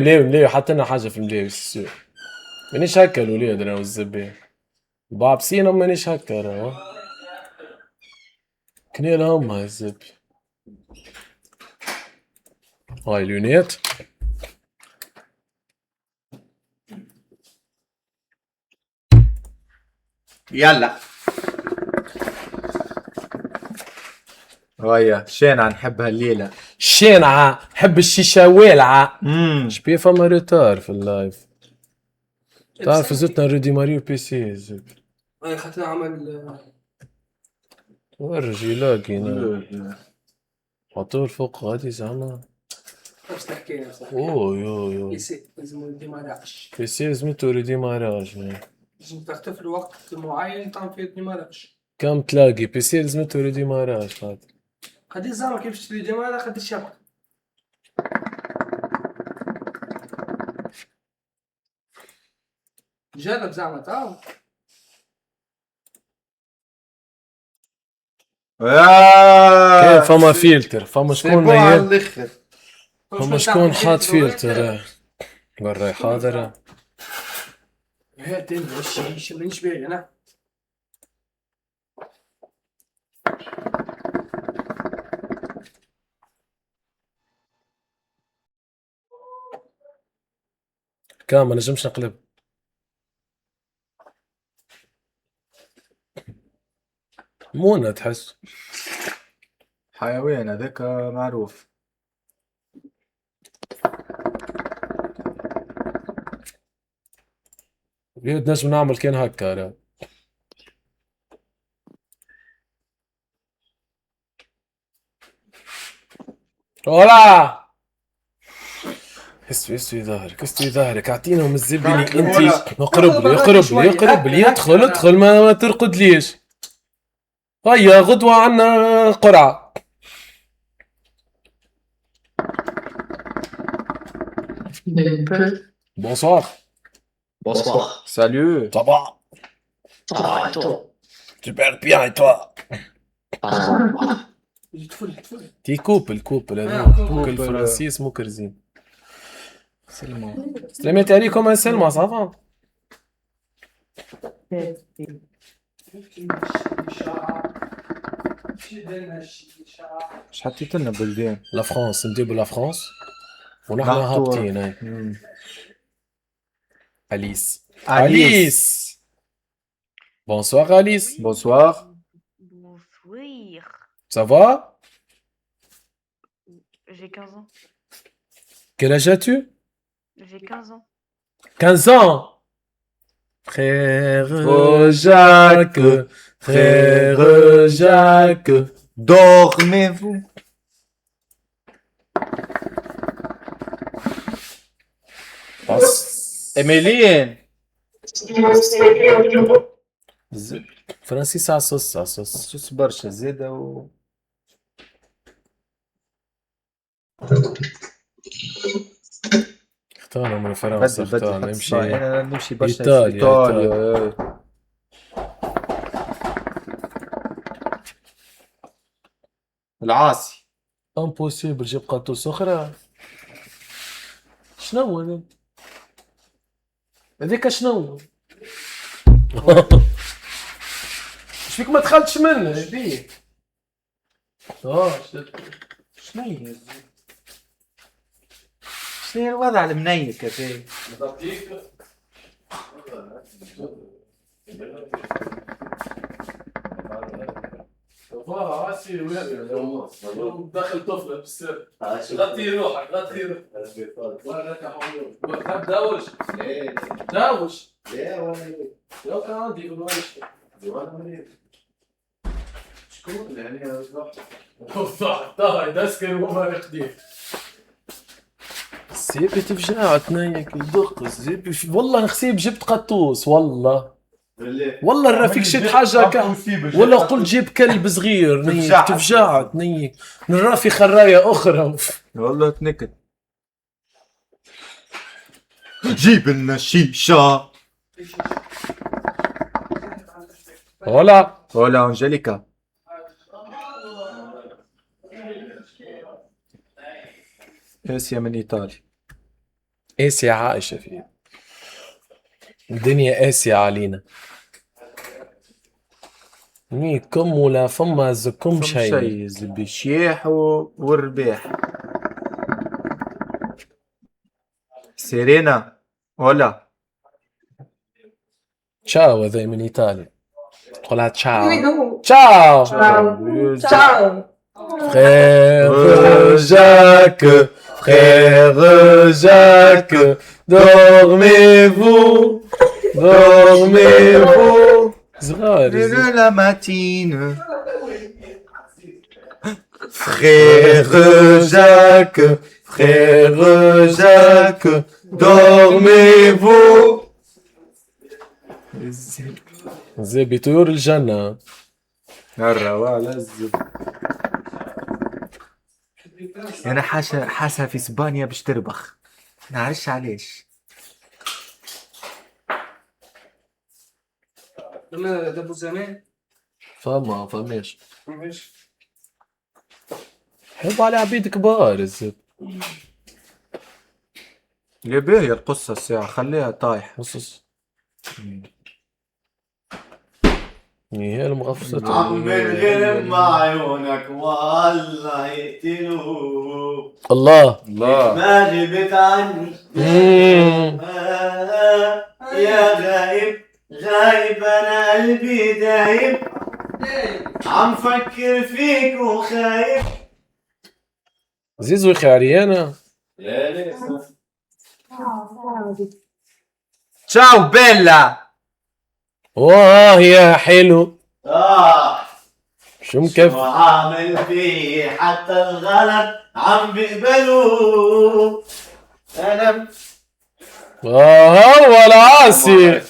ملاوي ملاوي حتى لنا حاجة في الملاوي السوق. مانيش هكا الولاد راهو الزبان. بعبسين مانيش هكا راهو. كنيل هما الزبي. هاي لونيت. يلا ويا شينع نحبها الليلة. شينعة حب الشيشة والعة. شبيه فما روتار في اللايف. تعرف زدنا رودي ماريو بي سي زبي. اي خاطر عمل ورجي لاقينا. عطول فوق غادي زعما. واش تحكي لنا بصح. اوه يو يو. بيسي لازم ديماراج. بي سي لازمتو ريديماراج. لازم تختفي الوقت معين تعمل فيه ديماراج. كم تلاقي بي سي لازمتو ريديماراج خاطر. قد زعما كيف تشتري ديماراج قد الشبكة. جرب زعما تعاود. كاين فما فلتر فما شكون على نيل. الاخر. فما شكون حاط فلتر. برا حاضر. هي تنزل الشيء مانيش باين انا. كان ما نجمش نقلب. مونة تحس. حيوان هذاك معروف. اليوم نجم نعمل كان هكا راه. ولا استوي ظهرك اعطينهم الزبني انت. اقرب لي ادخل ما ترقد ليش. هيا غدوة عنا قرعة. بونسوار. Bonsoir. Salut. Ça va. Ça va et toi? Super bien et toi. تفل. تي كوبل هذا كوبل فرنسي اسمه كرزين. سلامات عليكم يا سلمى صافا. اش حطيت لنا بلدان؟ لا فرانس ندير بلا فرانس ونحن نعطور. هابطين. أليس. Bonsoir Alice. Bonsoir. Bonsoir. Ça va? J'ai 15 ans. Quel âge as-tu? J'ai 15 ans. 15 ans. Frère Jacques, Dormez-vous. Emeline. فرنسيس عصص. شو برشا زيادة و اختار من فرنسا. اختار نمشي. انا نمشي برشا إيطاليا. العاصي. امبوسيبل جيب قطوس اخرى. شنو هذا؟ هذيك شنو؟ ايش فيك ما دخلتش منه هذيك؟ شنو هي؟ شنو هي الوضع المنيك هذا؟ داخل طفله بالسر. غطي روحك تحب داوش؟ داوش؟ لو كان عندي في الورشة. شكون يعني صح طاهي دسكر وما يقدير. الزيبي تفجع تنيك يدق الزيبي. والله نخسيب جبت قطوس والله الرفيق شد حاجة ولا قلت جيب كلب صغير نيك تفجع تنيك نرافي خراية أخرى. والله تنكت. جيب لنا شيشة. هولا أنجليكا. آسيا من إيطاليا. قاسية عايشة فيه، الدنيا قاسية علينا. مي كم ولا فما زكم شيء. شيء بشيح والرباح. سيرينا ولا تشاو هذا من إيطاليا، تقولها تشاو. Guido. تشاو. Ciao. Frère Jacques, frère Jacques, dormez-vous, dormez-vous. صغار. la matine. Frère Jacques, frère Jacques, dormez-vous. زي بطيور الجنة. الرواء لزب. انا حاسة في اسبانيا باش تربخ، نعرفش علاش. لما دابو زمان فماش ماشي. حب على عبيد كبار الزب. يا باهية القصة الساعة، خليها طايح. قصص هي المغفصة. عم الغرم عيونك والله يقتلوه. الله الله. ما غبت عني يا غايب غايب انا قلبي دايب عم فكر فيك وخايف. زيزو يا خياريانا. تشاو بيلا. واه يا حلو شو مكفي. وعامل فيه حتى الغلط عم بيقبلوا. انا هو العاسي.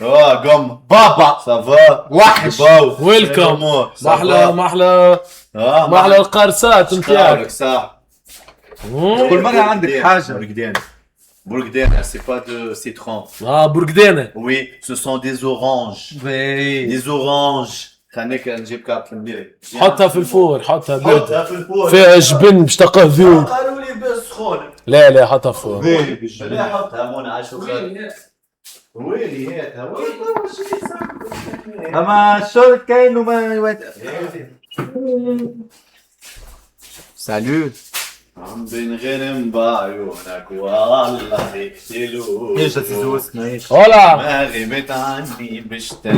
قم بابا صافا وحش. ويلكم. محلى القرصات نتاعك. صح. كل مرة عندك حاجة. Bourguedane, c'est pas de citron. برقدانة. Oui, ce sont des oranges. Des oranges. خليك نجيب كارت المليح. حطها في الفور، حطها برد حطها في الفور. فيها جبن باش تقهوي. قالوا لي بس سخونة. لا حطها في الفور. لا حطها منى عشو خير. ويلي هاتها ويلي. اما الشرط كاين وما يوات. سالو. عم بنغنم بعيونك والله يقتلوك. ايش تزوسنا ايش؟ هلا ما غبت عني مشتاق.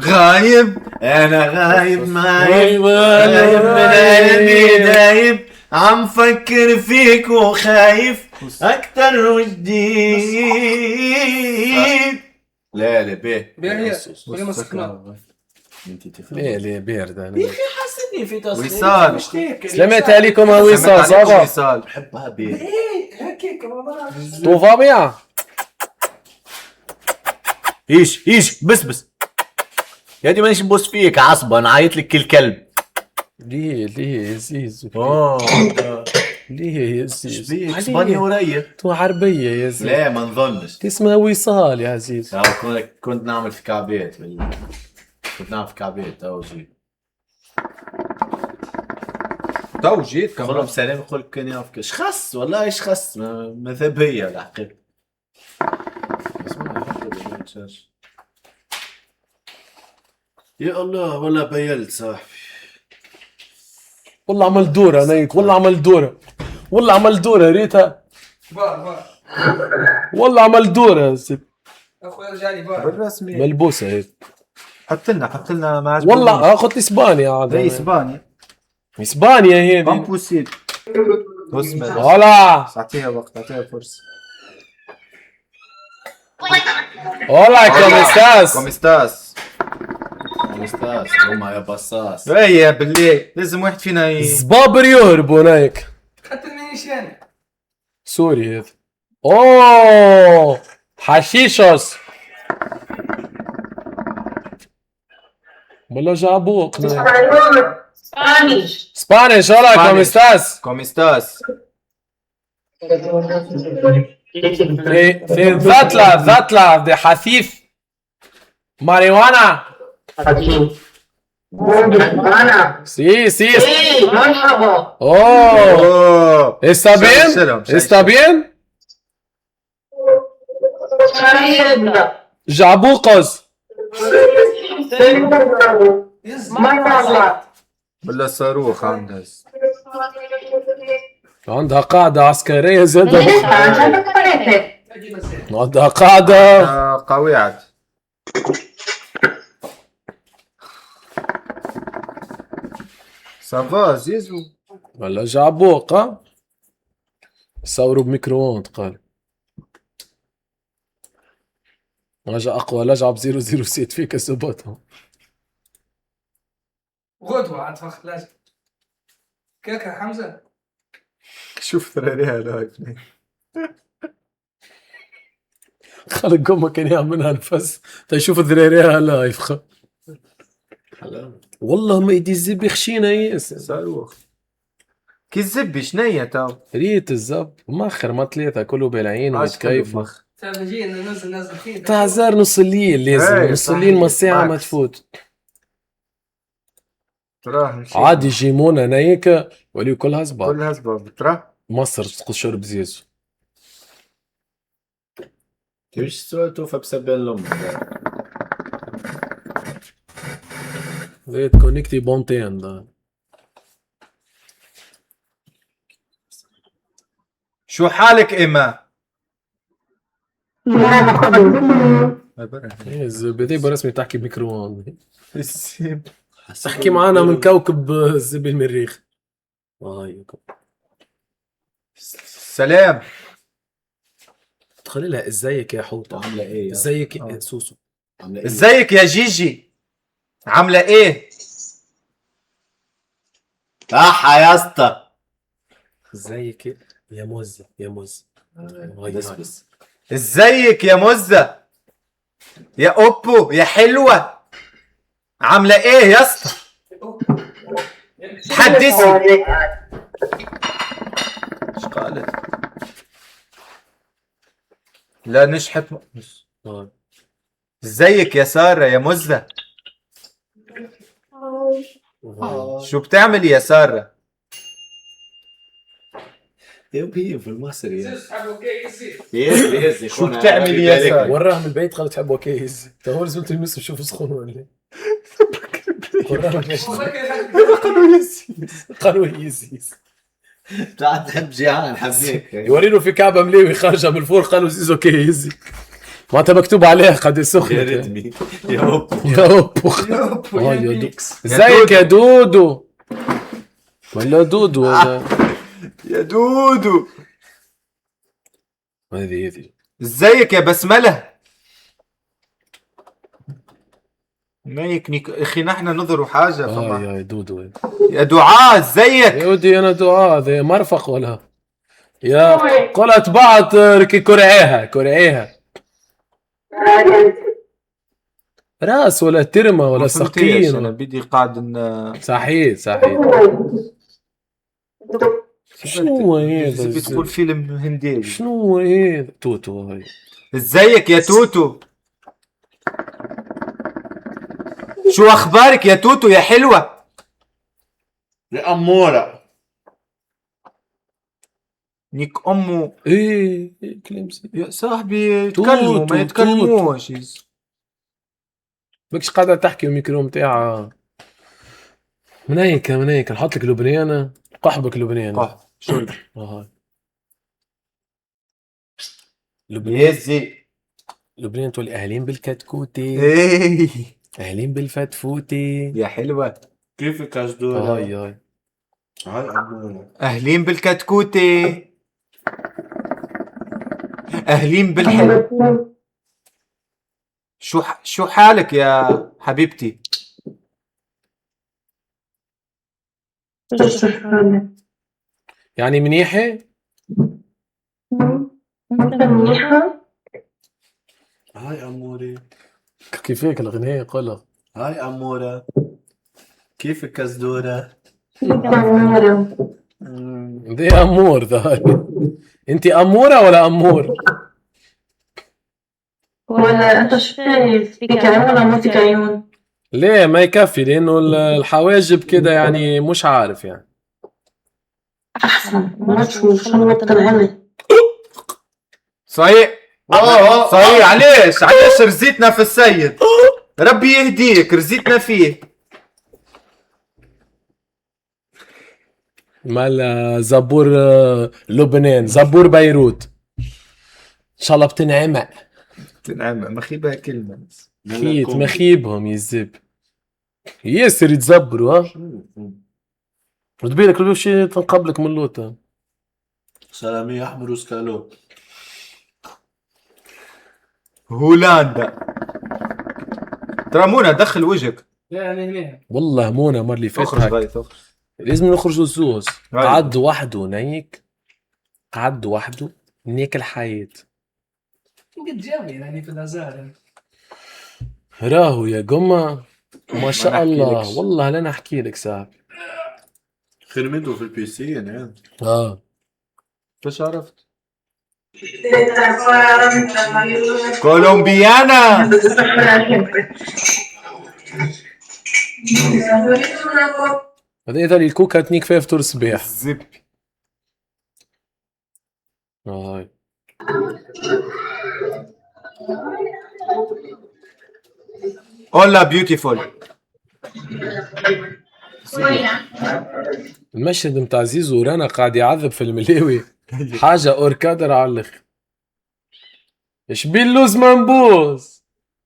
غايب. انا غايب معي أيوة. غايب من قلبي دايب عم فكر فيك وخايف اكتر وجديد. لا بيه باهية ولا مسكنا. لا باردة. حسني في تصوير وصال. سلامات عليكم يا وصال. صافا وصال. بحبها بيه. هكاك والله. تو فا بيان. ايش بس يا دي مانيش نبوس فيك عصبة نعيط لك كل كلب. ليه يا زيزو. ليه يا زيزو. شبيك اسبانيا ورايا. تو عربية يا زيزو. لا ما نظنش. اسمها وصال يا زيزو. كنت نعمل في كعبات كنت نعمل في كعبات تو جيت. تو جيت خلهم كمان. سلام يقول لك كان يعرفك شخص والله ايش خص ماذا بيا الحقيقة. يا الله والله بيلت صاحبي. والله عمل دورة نيك، والله عمل دورة ريتها. بار والله عمل دورة زب. اخويا رجع لي بار. بالرسمي. ملبوسة هيك. حط لنا ما عجبني. والله اخذت اسبانيا عاد. زي اسبانيا. اسبانيا هي دي. امبوسيبل. اسمع. هلا اعطيها وقت، اعطيها فرصة. هلا كوميستاس. كوميستاس. هما يا بصاص. هيا بالله لازم واحد فينا زبابر يهربوا هناك. حتى المينيشان. سوري هذا. اوه حشيشوس. والله جابوك. اسبانيش. هلا كوميستاس. كوميستاس. في ذاتلا دي حثيث ماريوانا. أنا سي سي. مرحبا. اوه está bien شايشلهم. está bien. سعيدة. جعبوقز. مرحبا. ولا صاروخ عندها. عندها قاعدة عسكرية زادة. عندها عندها قاعدة. قويعد. صافا زيزو. ولا جعبوق ها. صوروا بميكرووند قال. رجع أقوى لجعب 006 فيك سبتهم. غدوة عاد فخ لازم كيكة حمزة. شوف ثراريها لايف. خلق قمة كان يعملها نفس تشوف ذريريها لايف والله ما يدي الزب خشينة ياسر. صاروخ. كي الزبي شنية تو؟ ريت الزب ماخر ما ثلاثة كله بالعين ويتكيفوا. تجي ننزل فيه تاع زار نص الليل لازم إيه، نص الليل ما الساعة ما ماكس. تفوت. تراه نشوف. عادي يجيمونا نايكة ولي كلها زباط. كلها زباب تراه. مصر تسقط شرب زيزو. تمشي سوى توفى بسبب اللوم. زيت كونيكتي بونتين ده. شو حالك إما؟ ايه الزب هذي برسمي تحكي بميكرووند. السيب. احكي معانا من كوكب الزب المريخ. سلام. تخلي لها ازيك يا حوطة. عاملة ايه؟ ازيك يا سوسو. عاملة ايه؟ ازيك يا جيجي؟ عاملة ايه؟ صح يا اسطى. ازيك يا موز يا موز. بس ازيك يا مزة؟ يا اوبو يا حلوة. عاملة ايه يا اسطى؟ حدثي. ايش قالت؟ لا نشحت ازيك يا سارة يا مزة؟ شو بتعملي يا سارة؟ هي في المصري يا يزي شو بتعملي يا سارة؟ وراها من البيت قالت تحب وكيز. تو لازم تلمسه شوف سخون ولا ايه. وراها من البيت. قالوا يزيز. طلعت تحب جيعان حبيك. يوري له في كعبه مليوي خارجه من الفور قالوا زيزو كيزي. معناتها مكتوب عليها قد يا سخنة. ريتني يا هوب. يا أبو. يا ديكس. ازيك يا دودو. ولا دودو ولا يا دودو. هذه ازيك يا بسملة؟ نيك اخي نحن نظروا حاجة فما. يا دودو. يا دعاء ازيك؟ يا ودي انا دعاء هذا مرفق ولا يا قلت بعض ركي كرعيها راس ولا ترمى ولا ما فهمتيش، انا سقين. بدي قاعد صحيح شنو هذا؟ بتقول فيلم هندي. شنو هذا توتو هاي؟ ازيك يا توتو؟ شو اخبارك يا توتو يا حلوة؟ يا أمورة. نيك امه. ايه كلام يا صاحبي توتو، يتكلموا ما يتكلموش. بكش قاعدة تحكي الميكرو متاعها منيك نحط لك لبنانة قحبك لبنانة. شو يزي. لبنان تولي اهلين بالكتكوتي ايه اهلين بالفتفوتي. يا حلوة. كيفك يا جدورة؟ هاي هاي أمورة. اهلين بالكتكوتي. اهلين بالحلو. شو حالك يا حبيبتي؟ يعني منيحة. هاي أموري. كيفك الغنية قلق. هاي أمورة. كيفك يا جدورة؟ دي امور ذا. انت امورة ولا امور؟ ولا انت شايف فيك عيون ولا ما فيك عيون؟ ليه ما يكفي لانه الحواجب كده يعني مش عارف يعني. أحسن ما تشوف شنو نبطل هني. صحيح صحيح. علاش رزيتنا في السيد؟ ربي يهديك، رزيتنا فيه. مال زبور لبنان، زبور بيروت ان شاء الله بتنعمق. تنعم مخيبها كلمة. خيت مخيبهم يزب ياسر يتزبروا. ها رد بالك كل شيء تنقبلك من لوطا. سلامي احمر وسكالو. هولندا. ترى منى دخل وجهك. والله مونا مر اللي فات اخرج هك. غايت اخرج. لازم نخرجوا الزوز. هاي. قعد وحده نيك، قعد وحده نيك الحياة. قد جامي يعني في الازهر. راهو يا قمة ما شاء نحكي الله. لكش. والله لا نحكي لك صاحبي. خير منه في البي سي يعني. كيفاش عرفت؟ كولومبيانا. هذا إذا الكوكا تنيك فيها فطور الصباح. الزب. هاي اولا بيوتيفول. المشهد متاع زيزو ورانا قاعد يعذب في الملاوي حاجة اوركادر على الاخر. ايش بيه اللوز منبوس؟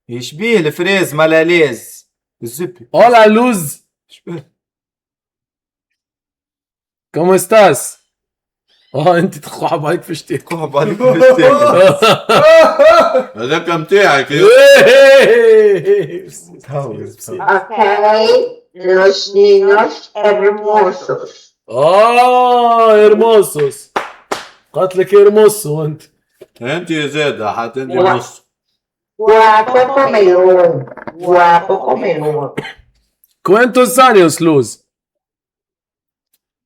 يشبيه الفريز ملاليز. الزب. هولا لوز. كومو استاس؟ انت تقعب عليك في شتيك. كوب عليك. هذاك متاعك. Ok, los niños hermosos. ارموسوس. قتلك ارموسو انت. انت زاده حتى انت نص. Guapo comedor. Guapo comedor. كوانتوس años لوز؟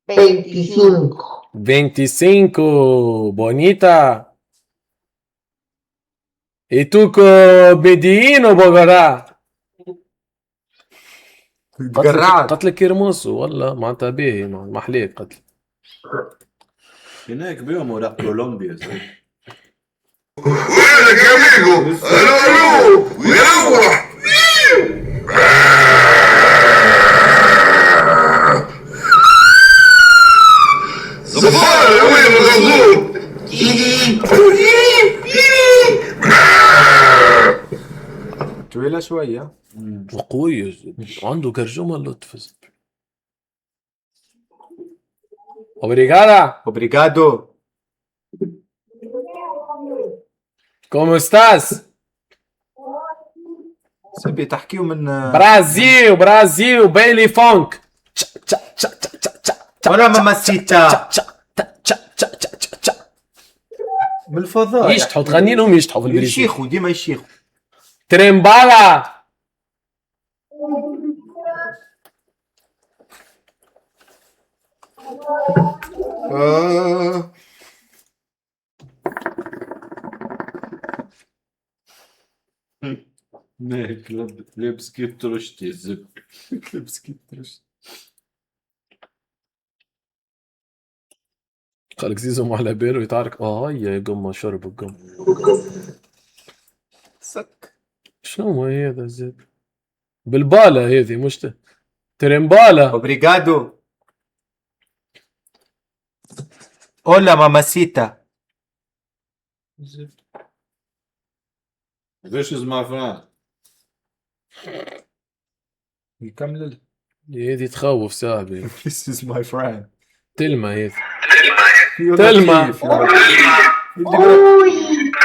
25. 25 bonita. ¿Y tú Medellín o Bogotá؟ تقرعت. قتلك يرموسو والله معناتها باهي محليك قتل. هناك بيهم وراح كولومبيا. طويلة شوية. وقوي عنده كرجومة لطف. Obrigada. اوبريغادو. ¿Cómo estás؟ سبي تحكيو من برازيل برازيل بيلي فونك. وانا ماماسيتا من الفضاء. يشطحوا تغني لهم يشطحوا في البرازيل. يشيخوا ديما يشيخوا. تريمبالا. هناك لابس كيف ترشتي الزب. لبس كيف ترش. قالك زيزو مع لابيرو يتعارك. هيا يا قمة شرب القمة. سك. شنو هي هذا الزب؟ بالبالة هذه مش تريمبالا. اوبريغادو. اولا ماماسيتا. This is my friend. يكمل. هذه تخوف صاحبي. This is my friend. تلمة هذه. تلمة.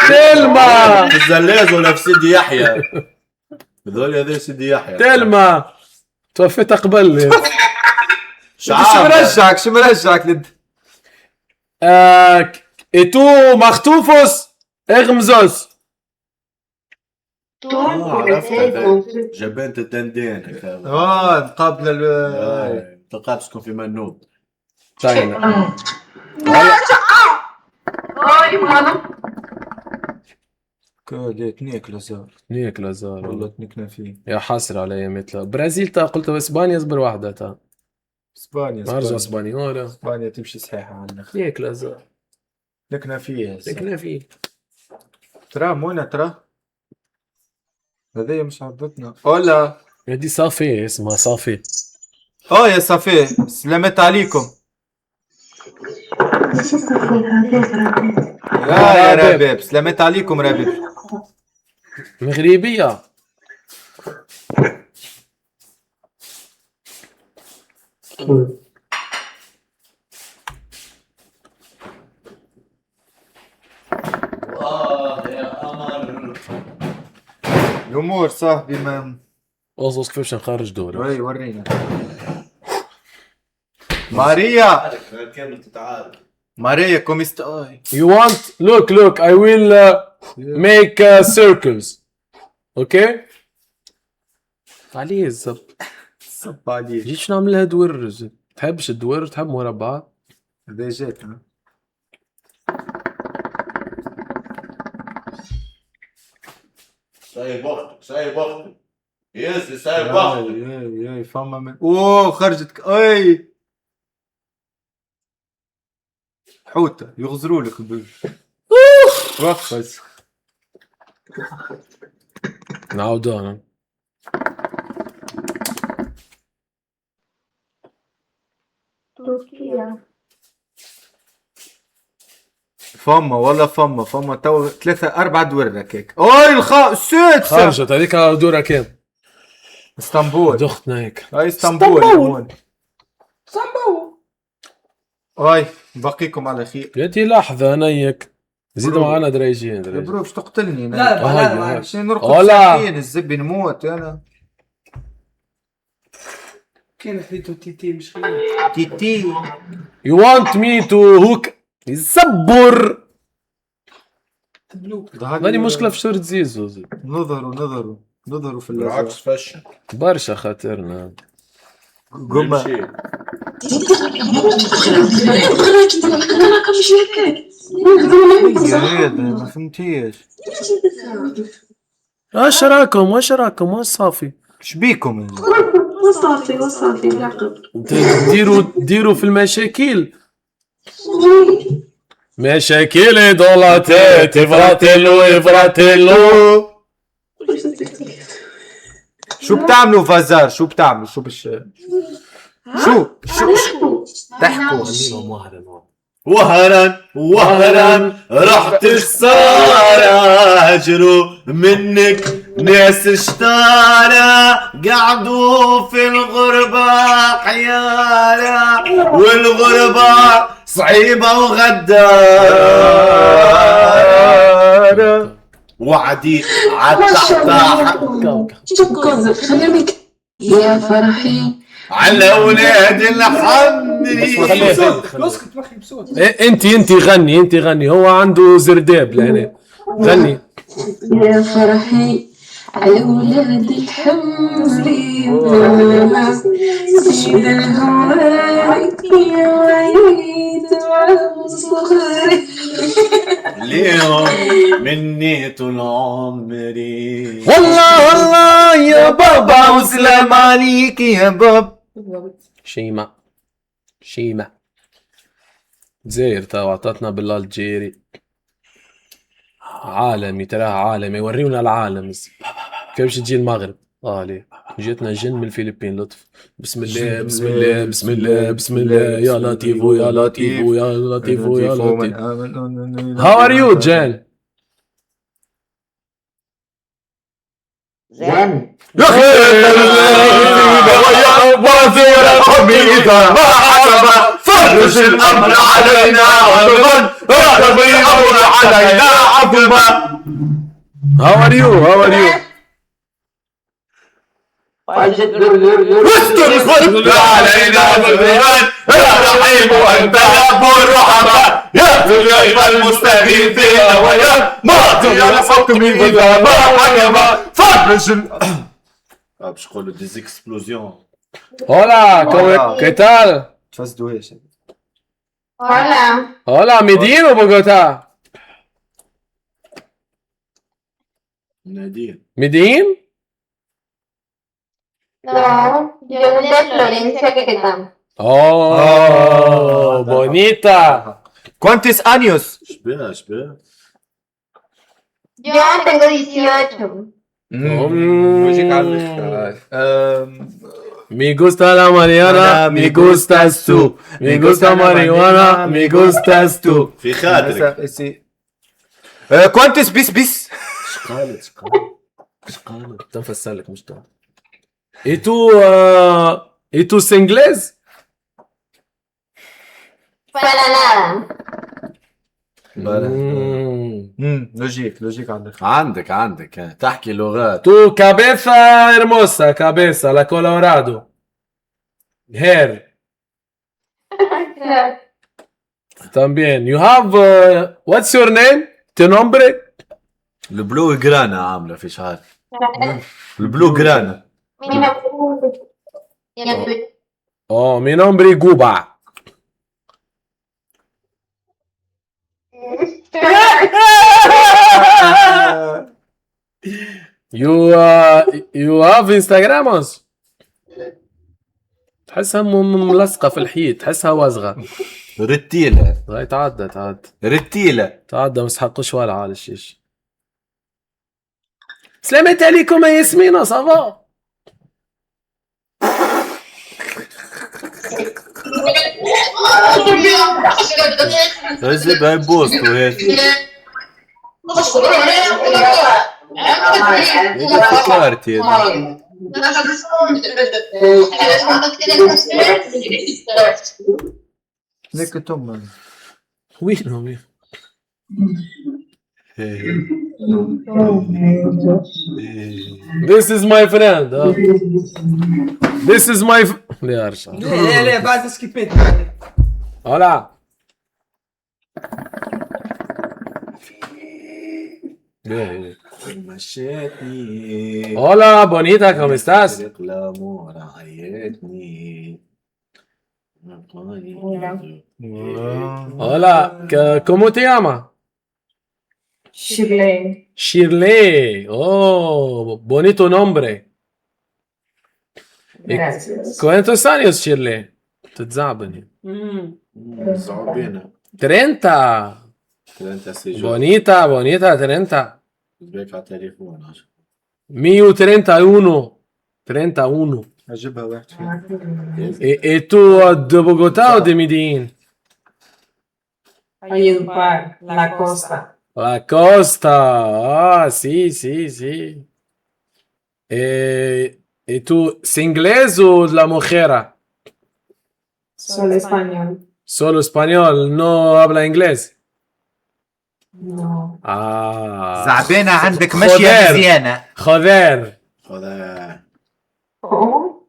تلمة. في الزلاز ولا في سيدي يحيى. هذول هذا سيدي يحيى. تلمة توفيت قبل. شو مرجعك لد. إتو مخطوفوس اغمزوس. عرفت جبانة الدندان. قبل التقاط تسكن في منوب. تاينا. قالت ناكل زار نيك لازار والله تنكنا فيه. يا حسرة على مثل برازيل تا قلت اسبانيا اصبر واحدة تا اسبانيا ارجع اسبانيولا اسبانيا تمشي صحيحة عنا. نيك لازار نكنا فيه هسه. سكنا فيه ترى مونا ترى هذي مش عضتنا. اولا هذه صافي اسمها صافي. يا صافي سلامت عليكم. ماشي صافي ربيب. يا رباب سلامت عليكم رباب. مغربية الامور صاحبي ما اصوص كيفاش نخرج دورة. وي ورينا. ماريا كامل تتعارك. ماريا كوم استاي. You want look I will make circles اوكي عليه الزبط. صب عليك. جيتش نعملها دور تحبش الدور تحب مربعات. هذا جات ها. سايب وقتك سايب وقتك ياسي سايب وقتك. ياي فما من خرجت اي حوتة يغزروا لك وقفز. نعاود انا تركيا. فما والله فما تو 3-4 دور هكاك. السادسة خرجت هذيك دورة كام اسطنبول. دختنا هيك هاي اسطنبول. هاي بقيكم على خير. ياتي لحظة نيك زيد برو. معنا دريجين يا دريجين. برو باش تقتلني لا هاي، لا هاي. لا عشان نرقد ولا. ساعتين الزبي نموت انا. كاين حيتو تيتي مش خير. تيتي You want me to hook يزبر. هذه مشكلة في شورت زيزو نظروا في بالعكس اللازم. فشل. برشا خاطرنا. قمة هذا ما فهمتيش. اش راكم واش صافي شبيكم وصافي بالعقل. ديروا في المشاكل مشاكل دولاتي فراتيلو شو بتعملوا فازار؟ شو بتعملوا؟ شو تحكوا. وهران رحت خسارة هجروا منك ناس اشتارى قعدوا في الغربة حيارى والغربة صعيبة وغدارة وعدي عالتحت شكرا خليك يا فرحي على ولاد الحمري. اسكت بخي بصوت. انت غني هو عنده زرداب لهنا غني. يا فرحي على ولاد الحمري سيد الهواري يا وعيد وصغري اليوم مني طول عمري. والله يا بابا وسلام عليك يا باب. شيماء زير تا عطتنا بالالجيري عالمي تراها عالمي وريونا العالم كيفاش تجي المغرب ليه جيتنا جن من الفلبين لطف. بسم الله بسم الله بسم الله بسم الله يا لطيفو يا لطيفو يا لطيفو يا لطيف. How are you Jen؟ زين يا اخي وزير الحميدة ما عجب فرج الامر علينا ومن رغب الامر علينا عظما. How are you واستر الفضل علينا بالرهان يا رحيم وانت رب الرحماء يا غيب المستغيثين ويا معطي الحكم اذا ما حكم فرج باش نقولوا دي زيكسبلوزيون. Hola, ¿qué tal? تفسدوهاش. هلا Hola, Medellín o Bogotá? نادين. Medellín? No, yo de Florencia que tal. Oh, bonita. ¿Cuántos años? شبيه Yo tengo 18. وجهك على الاختار. Me gusta la marihuana, me gustas tú. Me gusta marihuana, me gustas tú. في خاطرك. كوانتس بيس شقالت تنفسر لك مش تعرف. Et tu es inglés? Para nada. لوجيك على الاختار. عندك تحكي لغات. Tu cabeza hermosa, cabeza, la Colorado. Hair. También. You have, what's your name? Tu nombre? البلو جرانا عامله في شهر. البلو جرانا. Mi nombre. Oh, mi nombre es Guba. You have Instagramos? تحسها ملصقة في الحيط، تحسها وازغة. رتيلة هاي تعدى رتيلة. مسحقوش ولا على الشيش. سلامت عليكم يا ياسمينة صافا. رزق هاي بوست وهيك. فكرتي ليك توم. وين This is my friend. This is my يا رجال. لا بعد سكيبيت. Hola. مشيتني. Hola, bonita, ¿cómo estás? الأمور عيتني. Hola, ¿cómo te llamas? Shirley. Shirley. Oh, bonito nombre. Gracias. ¿Cuántos años, Shirley? تتزعبني. صعبينة. 30. 30 سجون. Bonita, 30. بيك على التليفون. 131. 31. اجيبها واحد فيهم. ¿Y tú de Bogotá o de Medellín? Valledupar, la costa. La costa. Ah, sí. ¿Y tú es inglés o la mujer? Solo español. Solo español, no habla inglés. No. Ah. زعبانة عندك خضار. ماشية مزيانة. Joder. ¿Cómo?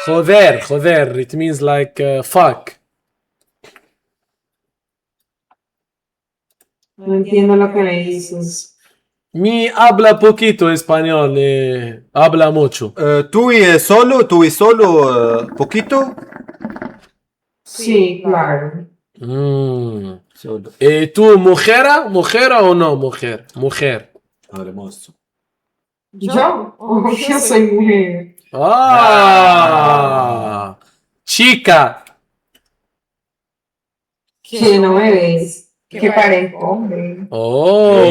Joder. It means like fuck. No entiendo lo que me dices. Mi habla poquito español, habla mucho. توي سولو بوكيتو. Sí, claro. سولو. ¿Y tú mujer o no mujer? Mujer. Hermoso. ¿Yo? Oh, yo soy mujer. Ah. Chica. Que no me ves. Que parezco hombre. Oh.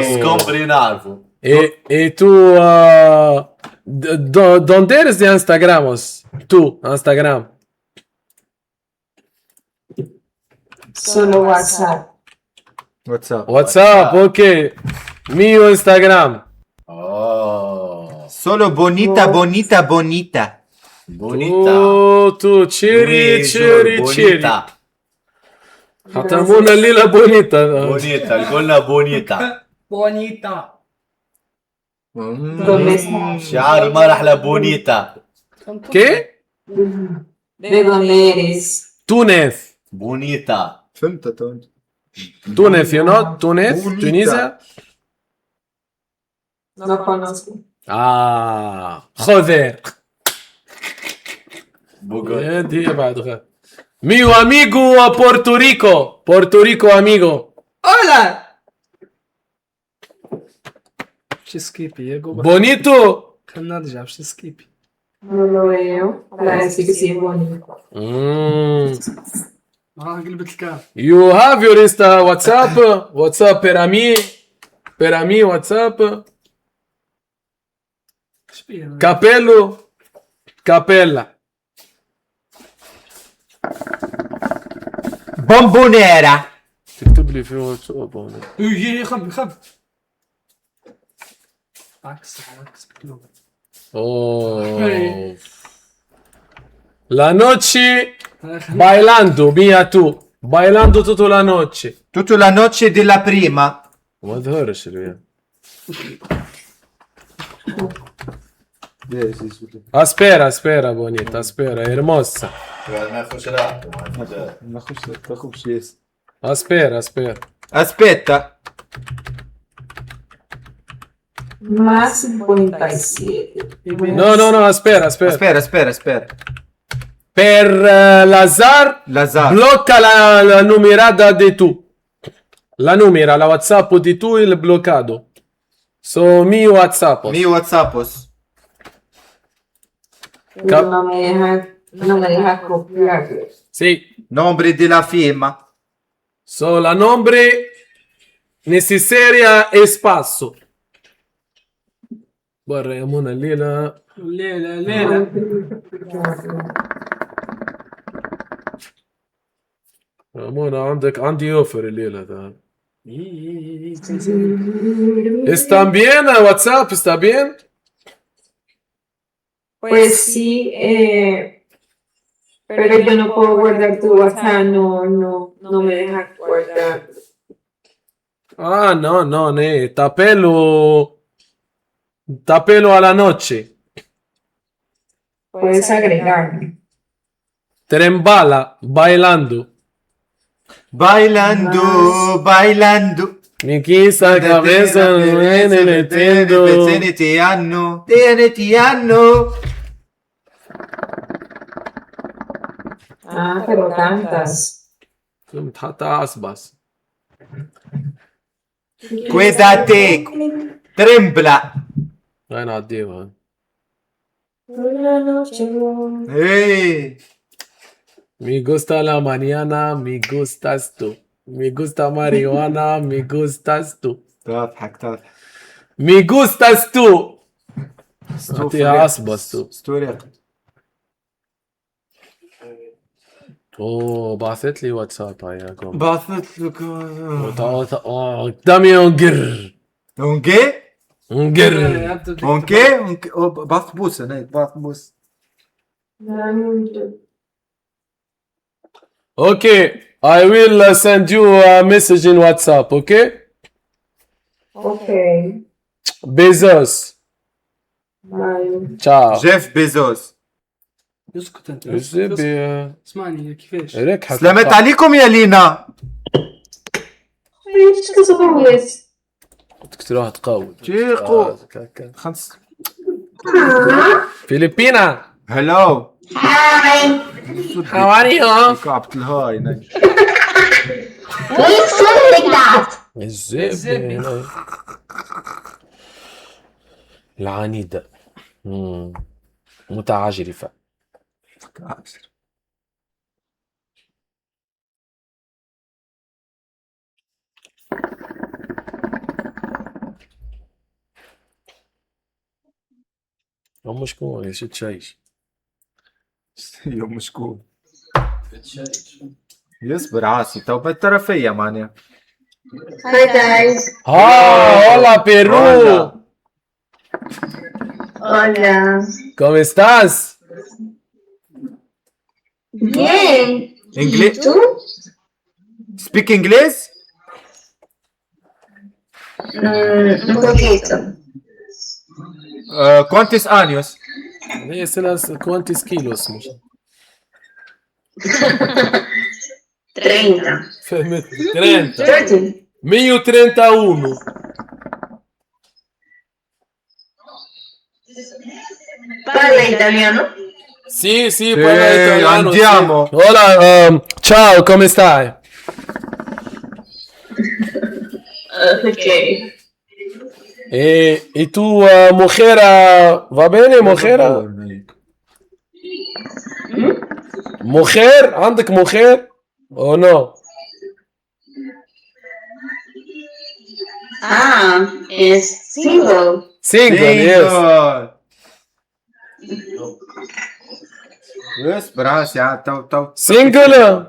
سكومبري نعرفه. ¿Y tú dónde eres de Instagramos? Tú, Instagram. Solo WhatsApp. WhatsApp, ok. Mío Instagram. سولو بونيتا. بونيتا. Tú, cherry. حتمونا الليلة بونيتا. قلنا بونيتا. Bonita. ¿Dónde estás? شعار المرحلة بونيتا. ¿Qué? ¿De dónde eres? Túnez. بونيتا. فهمت تو. Túnez, you know? Túnez, Bonita. Tunisia. No conozco. Ah, joder. بوغوت. دي بعد غير. Mío amigo Puerto Rico amigo. Hola. مشي سكيبي يا جوبا. بونيتو. خلينا نرجع مشي سكيبي. Non lo veo. Allora sì che sì, buonito. قلبت الكام. You have your Insta WhatsApp? WhatsApp per ami WhatsApp. شبيه؟ Capello. Capella. بومبونيرا. تكتب لي في واتساب. خب. عكس بكلوب. Oh. La noche bailando mia tu. Bailando tutta la noche. Tutta la noce della prima. ما ظهرش اليوم. Aspera bonita, aspera, hermosa. Aspera. Aspetta. Ma 57. No, aspera. Aspetta. Per Lazar, Lazar. blocca la numerata di tu. La numera, la WhatsApp di tu il bloccato. So mi WhatsApp. Mi WhatsAppos. Non me deja copiarlo. Sì. Nombre della firma. So la nombre necesaria espacio. برا يا منى الليلة. الليلة. يا منى عندي اوفر الليلة ده. ¿Están bien a WhatsApp? ¿Está bien? Pues sí, pero yo no puedo guardar tu WhatsApp, no me deja guardar. Ah, no, tapelo a la noche. Puedes agregarme. Trembala, bailando. Bailando. Mi quisa cabeza en el entiendo. Ti hanno. Ah, pero cantas. متحط عصبس. Cuídate. Trembla. وين عديها؟ Hey. Me gusta la mañana, me gustas tú. Me gusta marihuana, me gustas tú. تضحك. Me gustas tú. أعطيها عصبس تو. ستوري. اوه بعثت لي واتساب هاي يا قوم. بعثت لك. قدامي انقر. اونكي. بعث بوس هناك بعث بوس. Okay, I will send you a message in WhatsApp, okay? Okay. Bezos. Bye. Ciao. جيف بيزوس. اسكت انت. اسمعني كيفاش. ركحت. سلامت عليكم يا لينا. Acho que eu sou português. بدك تروح تقاوم. تشيقو. خمس. فيلبينا. هلو. Hi. How are you? كعبة الهاي. Why you sound like that? الزبدة العنيدة متعجرفة. هم شكون يا شت شايش يوم شكون يصبر عاسي تو بالطرفية معناها. Hi guys. hola Perú. Hola. ¿Cómo estás? Bien. English. ¿Tú? Speak English. Un poquito. ¿Cuántos años? هي سنة كوانتيس كيلوس مش 30. فهمت 30 30. 131. Parla italiano? Sì, parla italiano. andiamo. Sì. Hola, ciao, come stai? Ok. Et tout, Mokhera, va bene Mokhera? مخير عندك مخير؟ او نو is single. سينجل يس اصبر عاش يا تو سينجل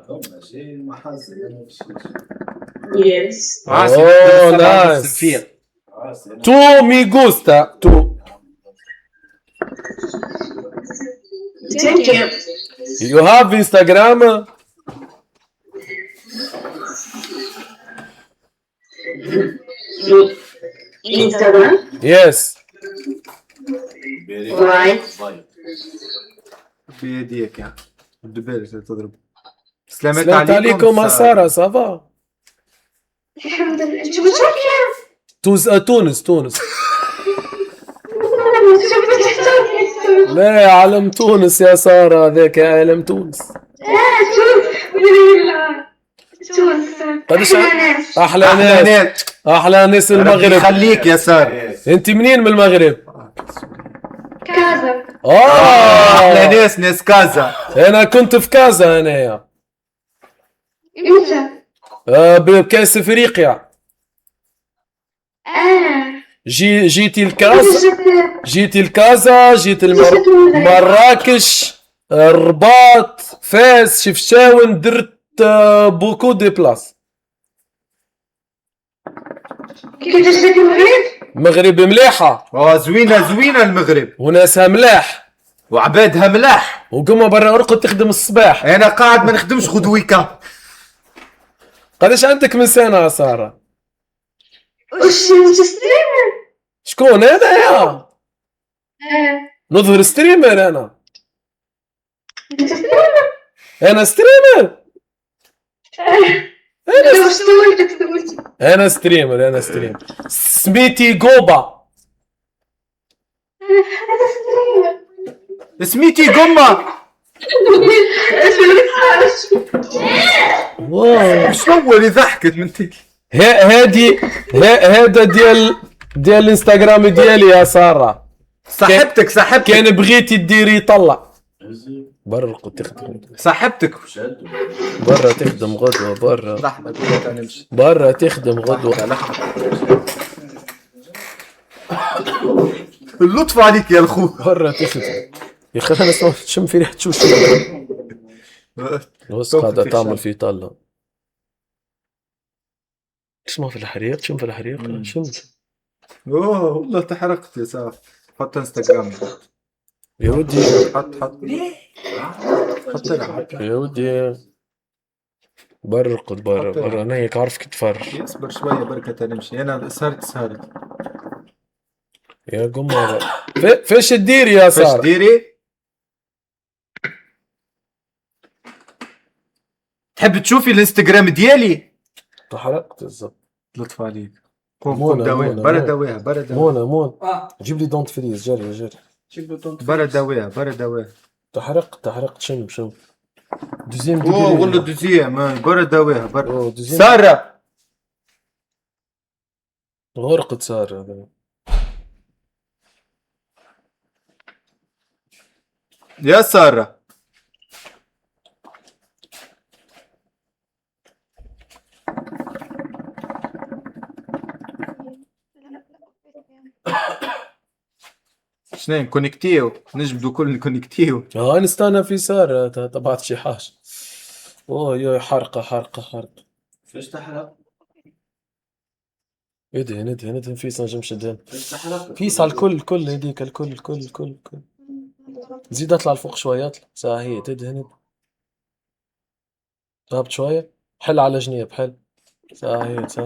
Yes. اوه نايس تو مي جوستا تو Thank you. يو هاف انستغرام Instagram. يس Right. بيديك يا الدبالة تضرب. سلامات سلامت عليكم سارة صافا الحمد لله. انت بتروحي؟ تونس لا علم تونس يا سارة ذاك عالم تونس تونس. قداش احلى ناس احلى ناس المغرب خليك يا سار. انت منين من المغرب؟ كازا. احلى ناس كازا. انا كنت في كازا انايا امتى؟ بكاس افريقيا جيتي الكازا جيت مراكش الرباط فاس شفشاون درت بوكو دي بلاس كيفاش جيت المغرب؟ المغرب مليحة زوينة المغرب وناسها ملاح وعبادها ملاح. وقمة برا ارقد تخدم الصباح. انا قاعد ما نخدمش غدويكا. قداش عندك من سنة يا سارة؟ وش انت ستريمر؟ شكون انا يا؟ نظهر ستريمر انا. انت ستريمر؟ انا ستريمر. واش سولتك؟ انا ستريمر سميتي جوبا. انا ستريمر. سميتي قمة. واو شنو اللي ضحكت من تيك؟ هذا ديال الانستغرام ديالي يا سارة. صاحبتك كان بغيتي ديري طلع برا تخدم صاحبتك برا تخدم غدوة برا لحظة نمشي برا تخدم غدوة. اللطف عليك يا الخو. برا تخدم يا اخي انا شم في ريحة شوش بس قاعدة تعمل فيه طلة. اسمع في الحريق شم اوه والله تحرقت يا ساف. حط انستغرام يا ودي حط يا ودي برا انا هيك عارفك تفرج. اصبر شوية بركة نمشي. انا سهرت يا قمر فيش تديري يا فاش سارة؟ ديري؟ تحب تشوفي الانستغرام ديالي؟ تحرقت الزبط. لطف عليك. قوم داويها برا داويها مون جيب لي دونت فريز جري برا داويها. تحرقت شم دوزيام اوه والله دوزيام برا داويها برا. دوزيام سارة غرقت سارة. يا سارة شنو كونكتيو نجبدو كل كونكتيو. نستنى في سارة تبعت شي حاجة. اوه يا حرقة فاش تحرق؟ ادهن فيس نجم شدهن فيس على الكل هذيك الكل زيد اطلع لفوق شوية ساهيت ادهن ضابط شوية حل على جنيب حل ساهيت